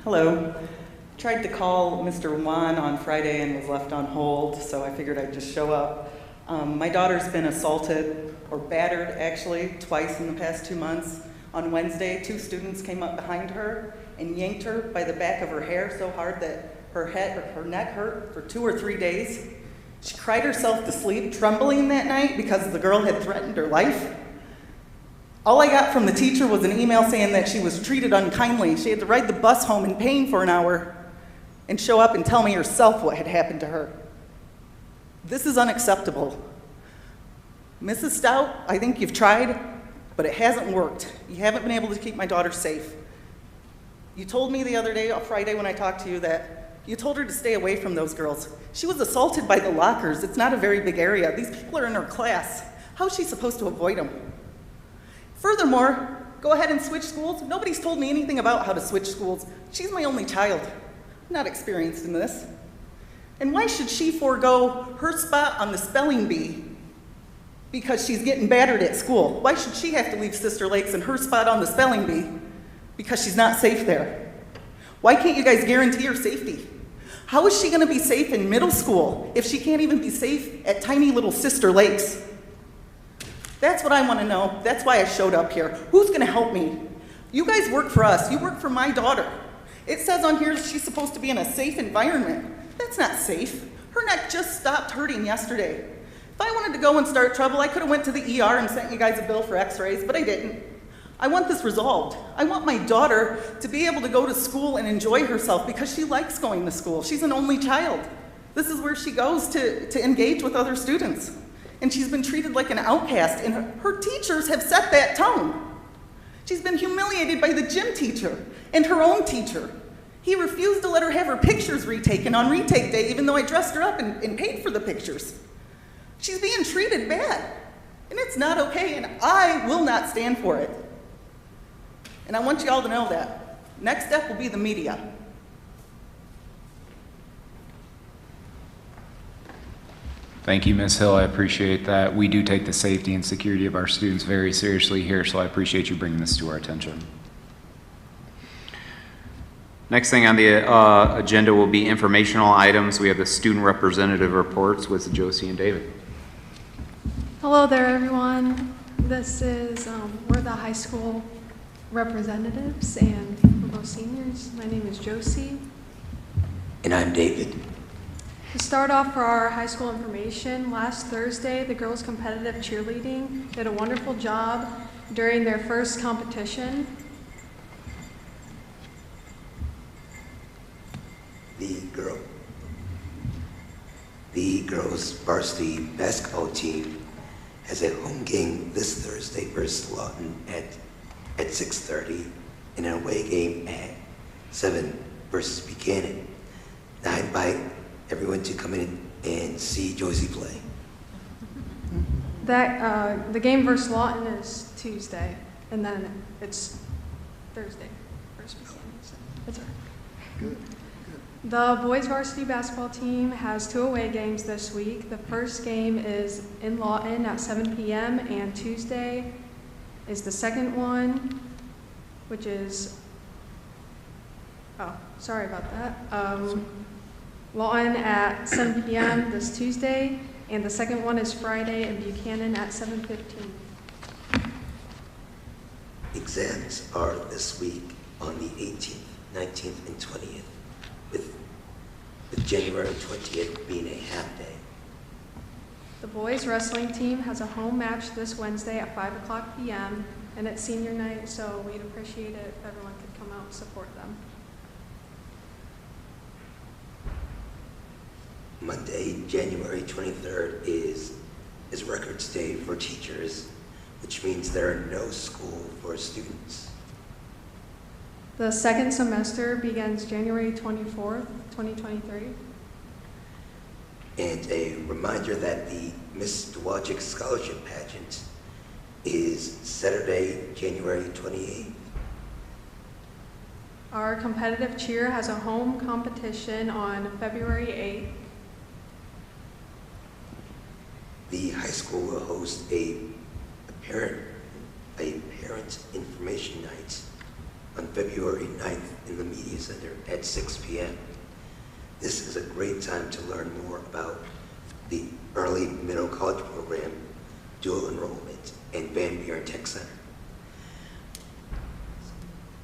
Hello. Tried to call Mr. Juan on Friday and was left on hold, so I figured I'd just show up. My daughter's been assaulted, or battered actually, twice in the past 2 months. On Wednesday, 2 students came up behind her and yanked her by the back of her hair so hard that her neck hurt for 2 or 3 days. She cried herself to sleep, trembling that night because the girl had threatened her life. All I got from the teacher was an email saying that she was treated unkindly. She had to ride the bus home in pain for an hour and show up and tell me herself what had happened to her. This is unacceptable. Mrs. Stout, I think you've tried, but it hasn't worked. You haven't been able to keep my daughter safe. You told me the other day, on Friday when I talked to you, that you told her to stay away from those girls. She was assaulted by the lockers. It's not a very big area. These people are in her class. How is she supposed to avoid them? Furthermore, go ahead and switch schools. Nobody's told me anything about how to switch schools. She's my only child. I'm not experienced in this. And why should she forego her spot on the spelling bee because she's getting battered at school? Why should she have to leave Sister Lakes and her spot on the spelling bee because she's not safe there? Why can't you guys guarantee her safety? How is she going to be safe in middle school if she can't even be safe at tiny little Sister Lakes? That's what I want to know. That's why I showed up here. Who's going to help me? You guys work for us. You work for my daughter. It says on here she's supposed to be in a safe environment. That's not safe. Her neck just stopped hurting yesterday. If I wanted to go and start trouble, I could have went to the ER and sent you guys a bill for x-rays, but I didn't. I want this resolved. I want my daughter to be able to go to school and enjoy herself because she likes going to school. She's an only child. This is where she goes to engage with other students. And she's been treated like an outcast, and her teachers have set that tone. She's been humiliated by the gym teacher and her own teacher. He refused to let her have her pictures retaken on retake day, even though I dressed her up and paid for the pictures. She's being treated bad, and it's not okay, and I will not stand for it. And I want you all to know that. Next step will be the media. Thank you, Ms. Hill. I appreciate that. We do take the safety and security of our students very seriously here, so I appreciate you bringing this to our attention. Next thing on the agenda will be informational items. We have the student representative reports with Josie and David. Hello there, everyone. This is, we're the high school representatives, and we're both seniors. My name is Josie. And I'm David. To start off for our high school information, last Thursday, the girls competitive cheerleading did a wonderful job during their first competition. The girls varsity basketball team has a home game this Thursday versus Lawton at 6:30 and an away game at 7 versus Buchanan. Now I invite everyone to come in and see Josie play. The game versus Lawton is Tuesday, and then it's Thursday versus Buchanan. So that's all right. Good. The boys varsity basketball team has 2 away games this week. The first game is in Lawton at 7 p.m. and Tuesday is the second one, which is, oh, sorry about that. Lawton at 7 p.m. this Tuesday, and the second one is Friday in Buchanan at 7:15. Exams are this week on the 18th, 19th, and 20th, with January 20th being a half day. The boys wrestling team has a home match this Wednesday at 5 o'clock p.m. and it's senior night, so we'd appreciate it if everyone could come out and support them. Monday, January 23rd is is Records Day for teachers, which means there are no school for students. The second semester begins January 24th, 2023. And a reminder that the Miss Dowagic Scholarship Pageant is Saturday, January 28th. Our competitive cheer has a home competition on February 8th. The high school will host a parent information night on February 9th in the Media Center at 6 p.m. This is a great time to learn more about the early middle college program, dual enrollment, and Van Buren Tech Center.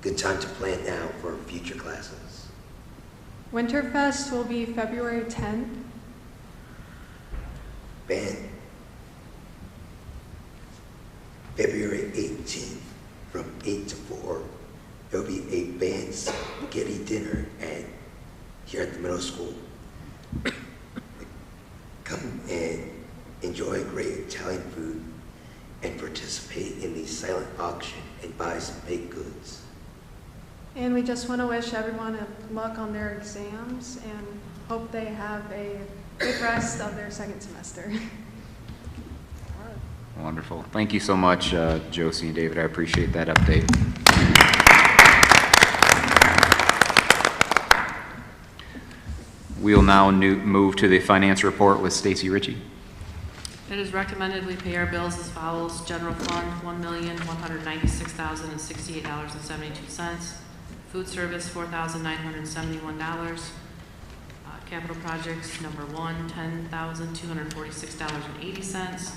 Good time to plan now for future classes. Winterfest will be February 10th. Band, February 18th from 8 to 4. There will be a band spaghetti dinner here at the middle school. Come and enjoy great Italian food and participate in the silent auction and buy some baked goods. And we just want to wish everyone luck on their exams and hope they have a good rest of their second semester. Wonderful. Thank you so much, Josie and David. I appreciate that update. We'll now move to the finance report with Stacy Ritchie. It is recommended we pay our bills as follows. General fund, $1,196,068.72. Food service, $4,971. Capital projects, number 1, $10,246.80.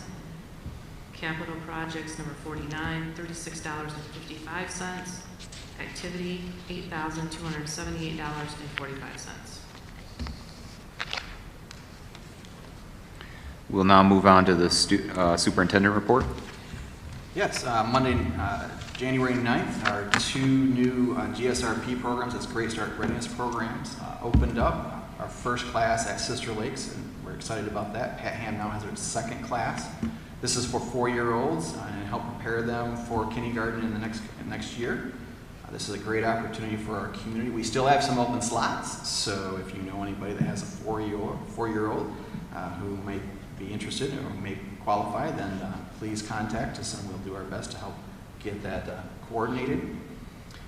Capital projects, number 49, $36.55. Activity, $8,278.45. We'll now move on to the superintendent report. Yes, Monday, January 9th, our 2 new GSRP programs, that's Great Start Readiness programs, opened up. Our first class at Sister Lakes, and we're excited about that. Pat Ham now has her second class. This is for 4-year-olds and help prepare them for kindergarten in the next year. This is a great opportunity for our community. We still have some open slots, so if you know anybody that has a 4-year-old who might be interested or may qualify, then please contact us and we'll do our best to help get that coordinated.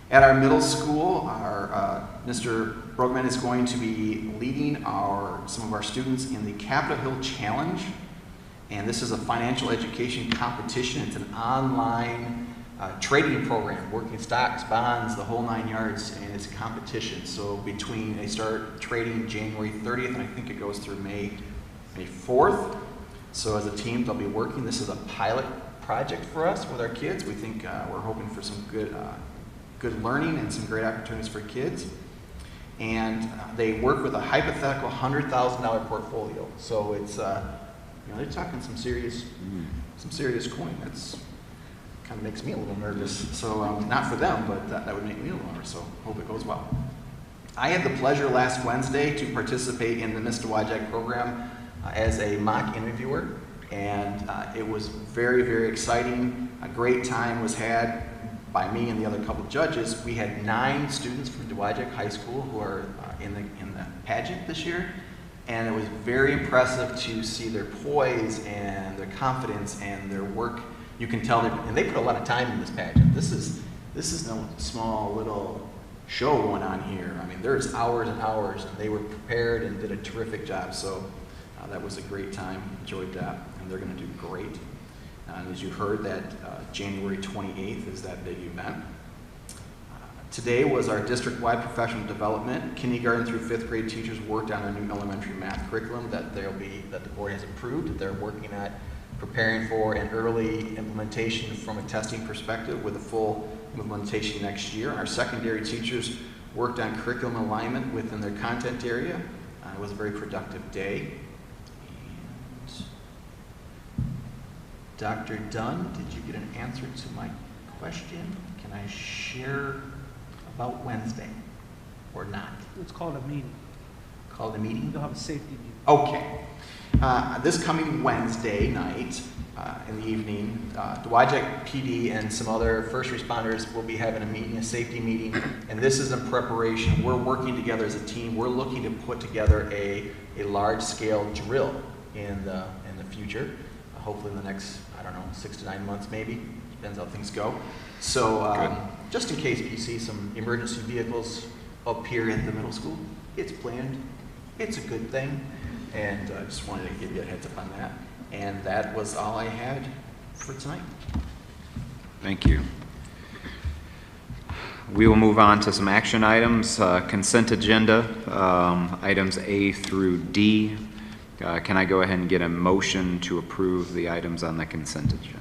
At our middle school, our Mr. Brogman is going to be leading some of our students in the Capitol Hill Challenge, and this is a financial education competition. It's an online trading program, working stocks, bonds, the whole 9 yards, and it's a competition. So they start trading January 30th, and I think it goes through May 4th. So as a team, they'll be working. This is a pilot project for us with our kids. We think we're hoping for some good learning and some great opportunities for kids. And they work with a hypothetical $100,000 portfolio. So it's, they're talking some serious coin. That's kind of makes me a little nervous. So not for them, but that would make me a little nervous. So hope it goes well. I had the pleasure last Wednesday to participate in the Miss Dowagiac program as a mock interviewer, and it was very, very exciting. A great time was had by me and the other couple judges. We had 9 students from Dowagiac High School who are in the pageant this year, and it was very impressive to see their poise and their confidence and their work. You can tell and they put a lot of time in this pageant. This is no small little show going on here. I mean, there's hours and hours, and they were prepared and did a terrific job. So that was a great time. Enjoyed that, and they're going to do great. And as you heard, that January 28th is that big event. Today was our district-wide professional development. Kindergarten through 5th grade teachers worked on a new elementary math curriculum that the board has approved. They're working at preparing for an early implementation from a testing perspective with a full implementation next year. Our secondary teachers worked on curriculum alignment within their content area. It was a very productive day. Dr. Dunn, did you get an answer to my question? Can I share about Wednesday or not? Let's call it a meeting. call the meeting? You'll have a safety meeting. Okay. This coming Wednesday night, in the evening, Dowagiac PD and some other first responders will be having a meeting, a safety meeting, and this is in preparation. We're working together as a team. We're looking to put together a large-scale drill in the future, hopefully in the next, I don't know, 6 to 9 months maybe. Depends how things go. So just in case you see some emergency vehicles up here at the middle school, it's planned. It's a good thing. And I just wanted to give you a heads up on that. And that was all I had for tonight. Thank you. We will move on to some action items, consent agenda, items A through D. Can I go ahead and get a motion to approve the items on the consent agenda?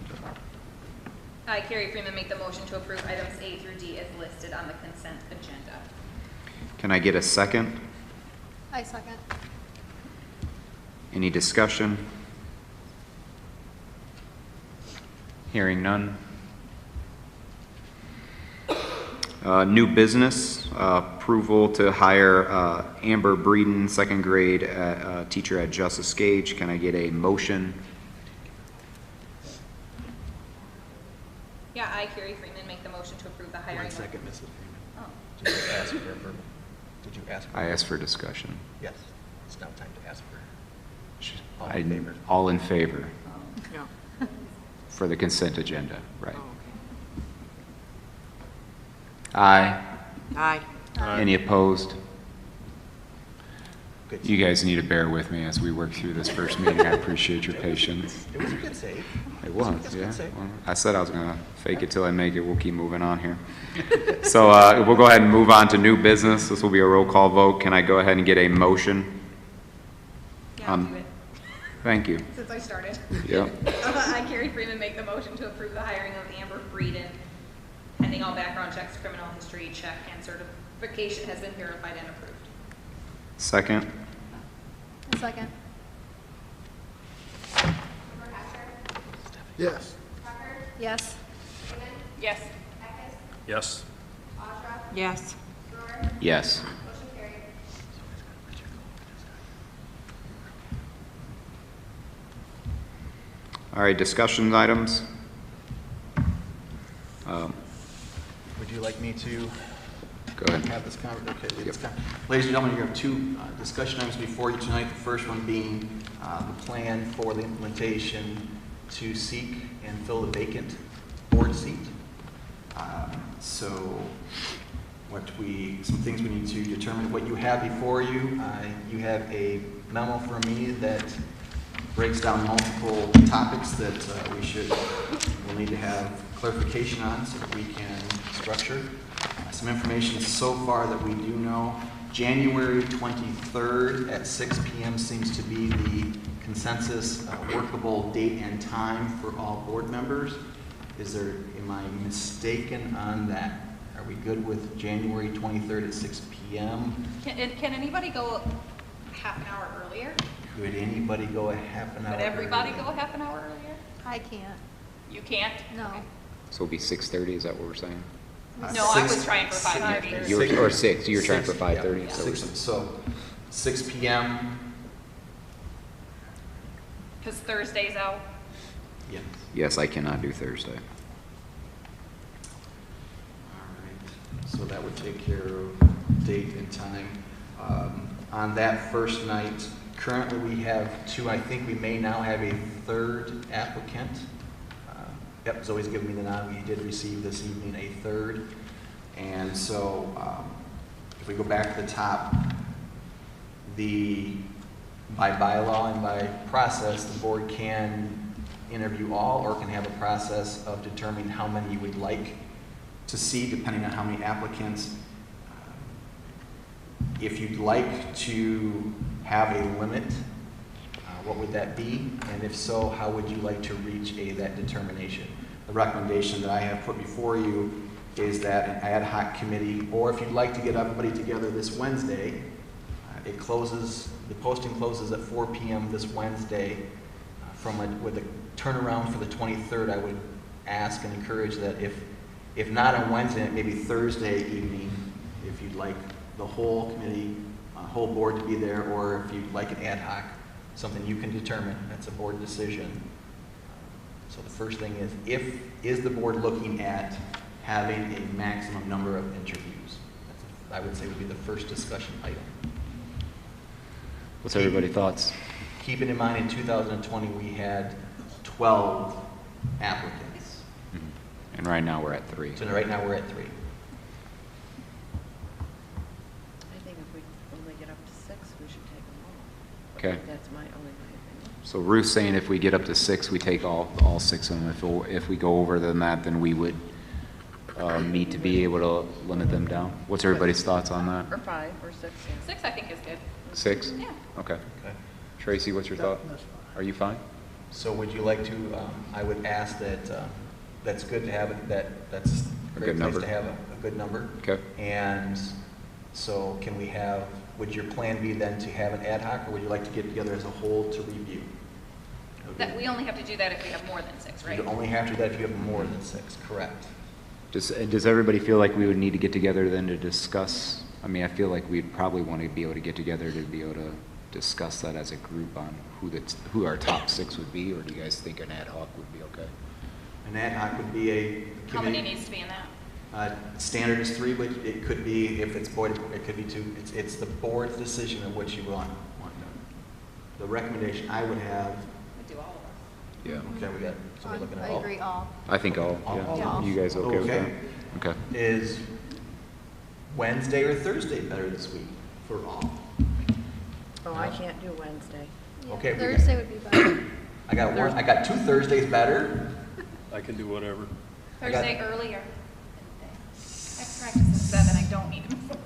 I, Carrie Freeman, make the motion to approve items A through D as listed on the consent agenda. Can I get a second? I second. Any discussion? Hearing none. New business, approval to hire Amber Breeden, second grade teacher at Justice Gage. Can I get a motion? Yeah, I, Carrie Freeman, make the motion to approve the hiring. 1 second, Mrs. Freeman. Oh. Did you ask for verbal? Did you ask for I asked for discussion. Yes. It's now time to ask for. All in favor Yeah. for the consent agenda, right? Aye. Aye. Any opposed? Good. You guys need to bear with me as we work through this first meeting. I appreciate your patience. It was a good save. It was, It's a yeah. good save. Well, I said I was going to fake it till I make it. We'll keep moving on here. So we'll go ahead and move on to new business. This will be a roll call vote. Can I go ahead and get a motion? Yeah, I'll do it. Thank you. Since I started. Yep. I, Carrie Freeman, make the motion to approve the hiring of Amber Breeden, pending all background checks, criminal history check, and certification has been verified and approved. Second? Second. Yes. Yes. Yes. Yes. Yes. Yes. All right, discussion items. Would you like me to Go ahead. have this conversation? Okay, ladies and gentlemen, you have two discussion items before you tonight. The first one being the plan for the implementation to seek and fill the vacant board seat. So some things we need to determine. What you have before you, you have a memo from me that breaks down multiple topics that we'll need to have clarification on so that we can structure. Some information so far that we do know. January 23rd at 6 p.m. seems to be the consensus workable date and time for all board members. Am I mistaken on that? Are we good with January 23rd at 6 p.m.? Can anybody go half an hour earlier? Could anybody go a half an hour? Could everybody earlier? go half an hour earlier? I can't. You can't? No. Okay. So it'll be 6:30, is that what we're saying? No, I was trying for 5:30. You were, or 6, you were trying for 6, 5:30? yeah. So we're saying- So 6 p.m. Because Thursday's out. Yes. Yes, I cannot do Thursday. All right. So that would take care of date and time. On that first night, currently we have two. I think we may now have a third applicant. Yep, Zoe's given me the nod. We did receive this evening a third. And so if we go back to the top, by bylaw and by process, the board can interview all or can have a process of determining how many you would like to see, depending on how many applicants. If you'd like to have a limit, what would that be? And if so, how would you like to reach that determination? The recommendation that I have put before you is that an ad hoc committee, or if you'd like to get everybody together this Wednesday, the posting closes at 4 p.m. this Wednesday. With a turnaround for the 23rd, I would ask and encourage that if not on Wednesday, maybe Thursday evening, if you'd like the whole committee whole board to be there, or if you'd like an ad hoc, something you can determine. That's a board decision. So the first thing is, is the board looking at having a maximum number of interviews? I would say would be the first discussion item. What's everybody's thoughts? Keeping in mind, in 2020, we had 12 applicants. And right now we're at 3. So right now we're at 3. I think if we only get up to 6, we should take them all. Okay. That's my opinion. So Ruth's saying if we get up to 6, we take all 6 of them. If we go over than that, then we would need to be able to limit them down. What's everybody's thoughts on that? Or 5 or 6, yeah. 6, I think, is good. 6? Yeah. Okay. Okay. Tracy, what's your thought? Are you fine? So would you like to, I would ask that, that's good to have, that's a great good place number. to have a good number. Okay. And so can we have, would your plan be then to have an ad hoc, or would you like to get together as a whole to review? That, we only have to do that if we have more than 6, right? You only have to do that if you have more than 6, correct? Does everybody feel like we would need to get together then to discuss? I mean, I feel like we'd probably want to be able to get together to be able to discuss that as a group on who our top 6 would be, or do you guys think an ad hoc would be okay? An ad hoc would be a committee. How many needs to be in that? Standard is 3, but it could be, if it's board, it could be 2. It's the board's decision of what you want done. The recommendation I would have. We do all of them. Yeah. Okay, we got somebody looking at I all. agree all. I think all. Yeah. You guys okay with that? Okay. Is Wednesday or Thursday better this week for all? Oh, I can't do Wednesday. Okay. Thursday would be better. I got 2 Thursdays better. I can do whatever. Thursday earlier. I practice at 7, I don't need to miss it.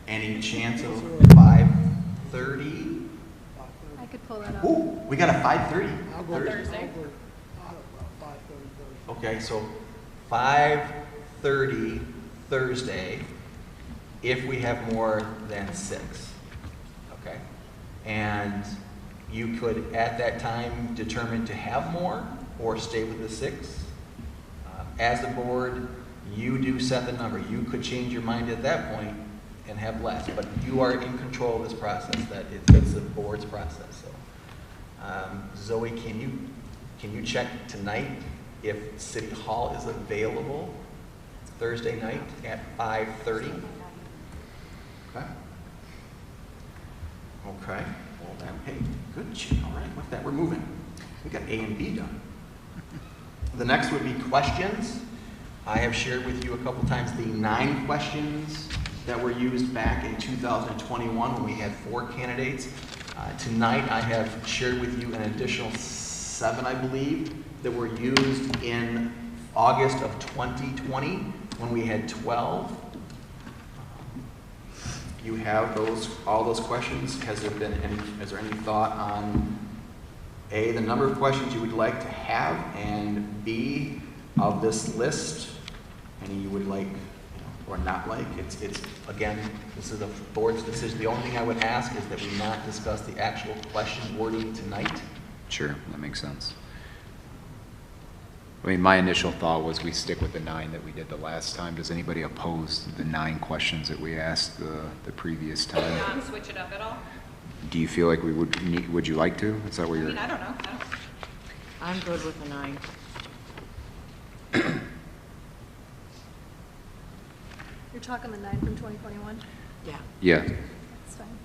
Any chance of 5:30? I could pull that up. Ooh, we got a 5:30. Thursday. Okay, so 5:30 Thursday, if we have more than 6. Okay? And you could, at that time, determine to have more or stay with the 6. As the board, you do set the number. You could change your mind at that point and have less, but you are in control of this process. That it's the board's process. So, Zoe, can you check tonight if City Hall is available Thursday night at 5:30? Okay. Okay. Well, then, hey, good. All right, with that, we're moving. We got A and B done. The next would be questions. I have shared with you a couple times the 9 questions that were used back in 2021 when we had 4 candidates. Tonight, I have shared with you an additional 7, I believe, that were used in August of 2020 when we had 12. You have all those questions. Has there any thought on A, the number of questions you would like to have, and B, of this list, any you would like or not like? It's again, this is a board's decision. The only thing I would ask is that we not discuss the actual question wording tonight. Sure, that makes sense. I mean, my initial thought was we stick with the 9 that we did the last time. Does anybody oppose the 9 questions that we asked the previous time? Not switch it up at all? Do you feel like we would you like to? Is that what I you're? mean, I don't know. I'm good with a 9. You're talking the 9 from 2021? Yeah. Yeah. That's fine.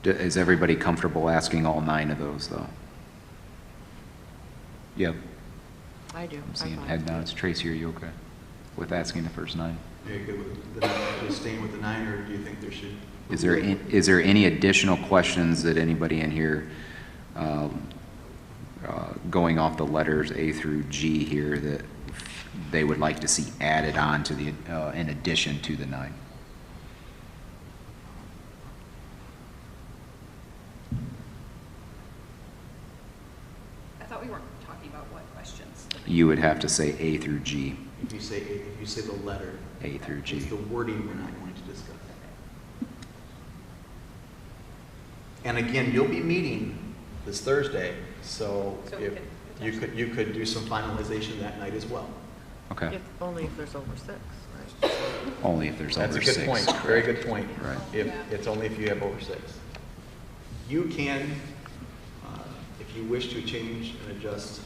Is everybody comfortable asking all 9 of those, though? Yep. I do. I'm seeing fine. head nods. Tracy, are you okay with asking the first 9? Are you good with the 9, just staying with the 9, or do you think there should? Is there any additional questions that anybody in here, going off the letters A through G here, that they would like to see added on to the in addition to the 9? I thought we weren't talking about what questions. You would have to say A through G. If you say the letter A through G. It's the wording we're not going to discuss. And again, you'll be meeting this Thursday, so if you could do some finalization that night as well. Okay. Only if there's over 6, right? Only if there's That's over a good 6. point, very good point. Right. It's only if you have over 6. You can, if you wish to change and adjust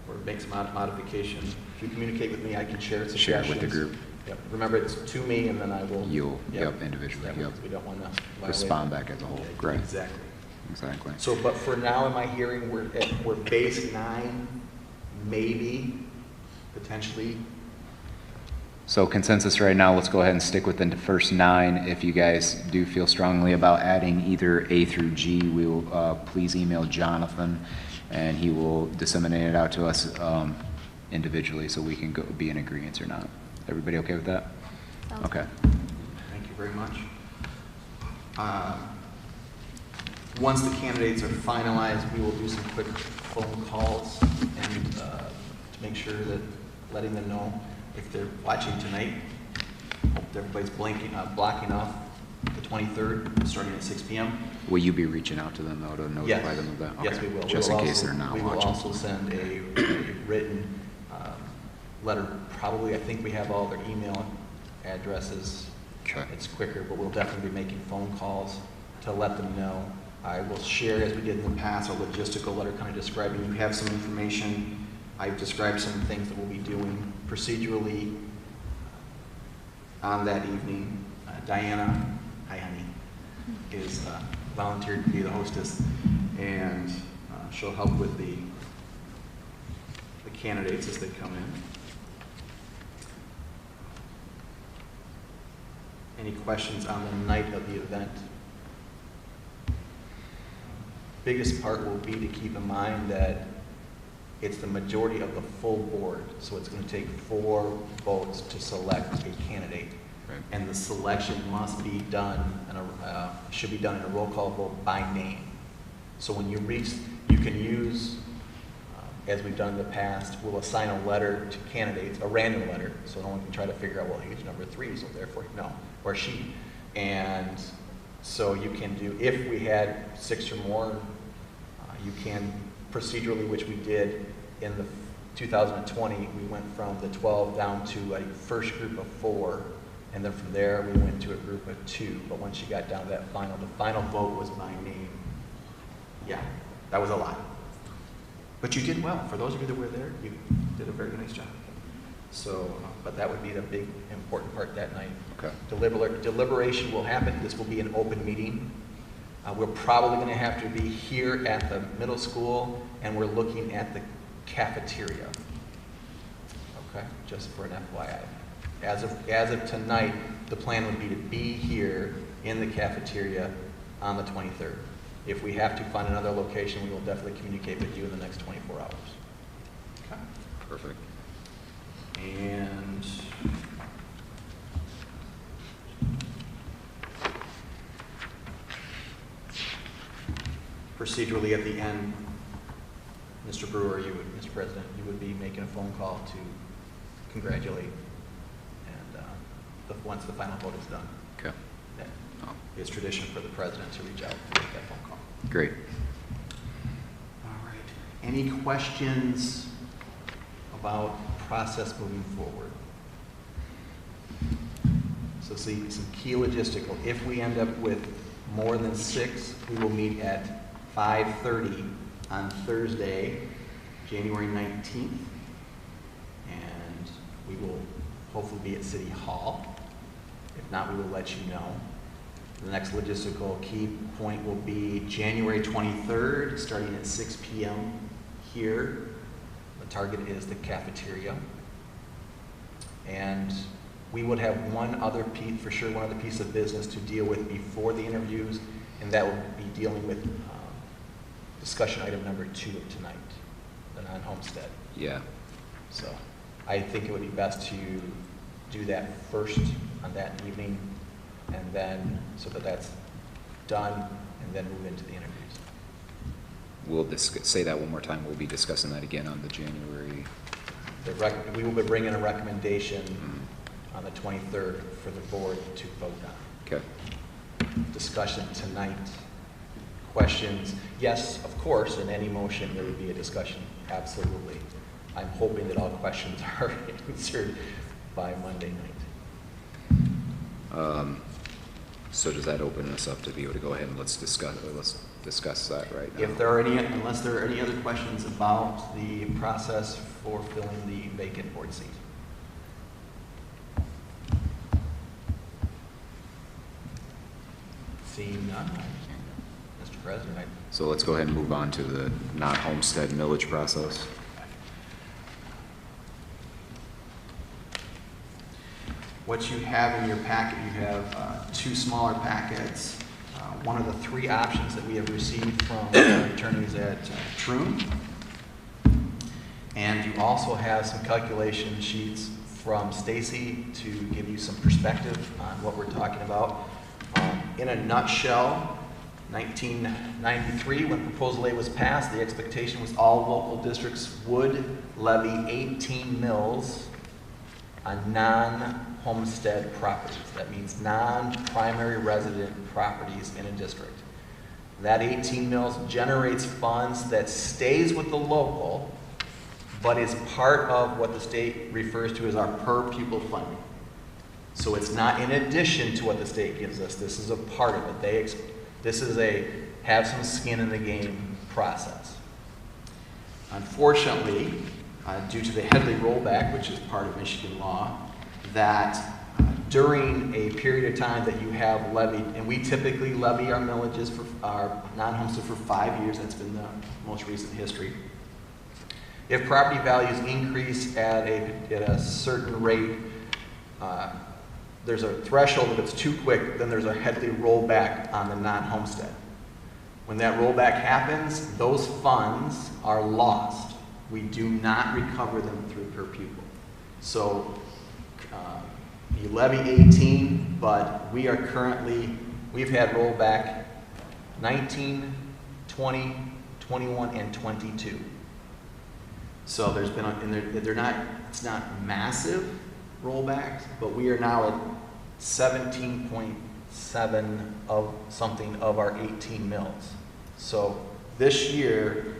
or make some modification, if you communicate with me, I can share suggestions. Share it with the group. Yep. Remember, it's to me, and then I will. Individually, yep. We don't want to Respond back as a whole, great. Exactly. So, but for now, in my hearing, we're base 9, maybe, potentially. So consensus right now, let's go ahead and stick with the first 9. If you guys do feel strongly about adding either A through G, we will please email Jonathan, and he will disseminate it out to us individually so we can be in agreement or not. Everybody okay with that? Okay. Thank you very much. Once the candidates are finalized, we will do some quick phone calls and to make sure that letting them know if they're watching tonight. Hope everybody's blocking off the 23rd, starting at 6 p.m. Will you be reaching out to them, though, to notify them of that? Yes, Okay. we will. Just in case they're not watching. We will watching. also send a written letter. Probably, I think we have all their email addresses. Okay. It's quicker, but we'll definitely be making phone calls to let them know. I will share, as we did in the past, a logistical letter kind of describing. You have some information. I've described some things that we'll be doing procedurally on that evening. Diana, hi honey, is volunteered to be the hostess, and she'll help with the candidates as they come in. Any questions on the night of the event? Biggest part will be to keep in mind that it's the majority of the full board, so it's going to take 4 votes to select a candidate. Right. And the selection must be done, should be done in a roll call vote by name. So when you reach, you can use, as we've done in the past, we'll assign a letter to candidates, a random letter, so no one can try to figure out, well, he's number 3, so therefore, no, or she. And so you can do, if we had 6 or more, you can procedurally, which we did in the 2020, we went from the 12 down to a first group of 4, and then from there we went to a group of 2. But once you got down to that final, the final vote was by name. Yeah, that was a lot. But you did well. For those of you that were there, you did a very nice job. So, but that would be the big important part that night. Okay. Deliberation will happen. This will be an open meeting. We're probably going to have to be here at the middle school, and we're looking at the cafeteria. Okay, just for an FYI. As of tonight, the plan would be to be here in the cafeteria on the 23rd. If we have to find another location, we will definitely communicate with you in the next 24 hours. Okay. Perfect. And procedurally at the end, Mr. Brewer, Mr. President, you would be making a phone call to congratulate, and once the final vote is done. Okay. It's tradition for the president to reach out and make that phone call. Great. All right. Any questions about process moving forward? So see some key logistical. If we end up with more than 6, we will meet at 5:30 on Thursday, January 19th. And we will hopefully be at City Hall. If not, we will let you know. The next logistical key point will be January 23rd, starting at 6 p.m. here. The target is the cafeteria. And we would have one other piece of business to deal with before the interviews, and that would be dealing with discussion item number 2 of tonight, the non-homestead. Yeah. So I think it would be best to do that first on that evening, and then so that that's done, and then move into the interviews. We'll say that one more time. We'll be discussing that again on the January. We will be bringing a recommendation on the 23rd for the board to vote on. Okay. Discussion tonight. Questions? Yes, of course, in any motion there would be a discussion, absolutely. I'm hoping that all questions are answered by Monday night. So does that open us up to be able to go ahead and let's discuss that right now? If there are any, unless there are any other questions about the process for filling the vacant board seat. Seeing none, Mr. President, So let's go ahead and move on to the non-homestead millage process. What you have in your packet, you have two smaller packets. One of the three options that we have received from the attorneys at Troon. And you also have some calculation sheets from Stacy to give you some perspective on what we're talking about. In a nutshell, 1993, when Proposal A was passed, the expectation was all local districts would levy 18 mills on non-homestead properties. That means non-primary resident properties in a district. That 18 mills generates funds that stays with the local, but is part of what the state refers to as our per pupil funding. So it's not in addition to what the state gives us. This is a part of it. This is a have some skin in the game process. Unfortunately, due to the Headley rollback, which is part of Michigan law, that during a period of time that you have levied, and we typically levy our millages for our non-homestead for 5 years, that's been the most recent history. If property values increase at a certain rate, there's a threshold. If it's too quick, then there's a Headley rollback on the non-homestead. When that rollback happens, those funds are lost. We do not recover them through per pupil. So you levy 18, but we've had rollback 19, 20, 21, and 22. So there's been, it's not massive rollbacks, but we are now at 17.7 of something of our 18 mills. So this year,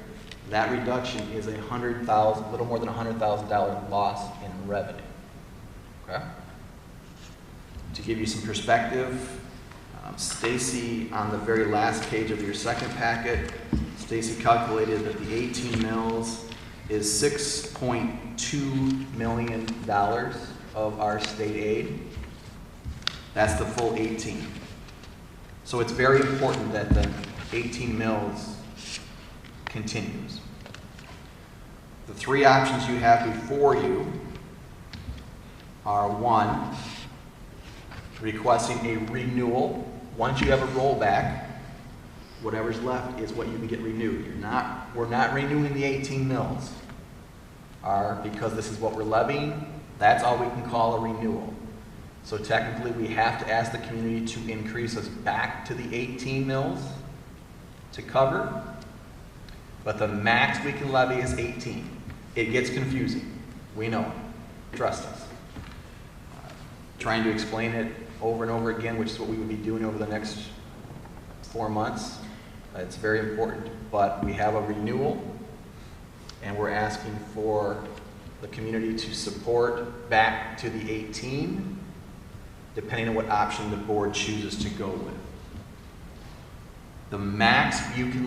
that reduction is a little more than $100,000 loss in revenue. Okay? To give you some perspective, Stacy, on the very last page of your second packet, Stacy calculated that the 18 mills is $6.2 million of our state aid. That's the full 18. So it's very important that the 18 mills continues. The three options you have before you are: one, requesting a renewal. Once you have a rollback, whatever's left is what you can get renewed. We're not renewing the 18 mills. Because this is what we're levying, that's all we can call a renewal. So technically we have to ask the community to increase us back to the 18 mills to cover, but the max we can levy is 18. It gets confusing. We know it. Trust us. Trying to explain it over and over again, which is what we would be doing over the next 4 months. It's very important, but we have a renewal, and we're asking for the community to support back to the 18, depending on what option the board chooses to go with. The max you can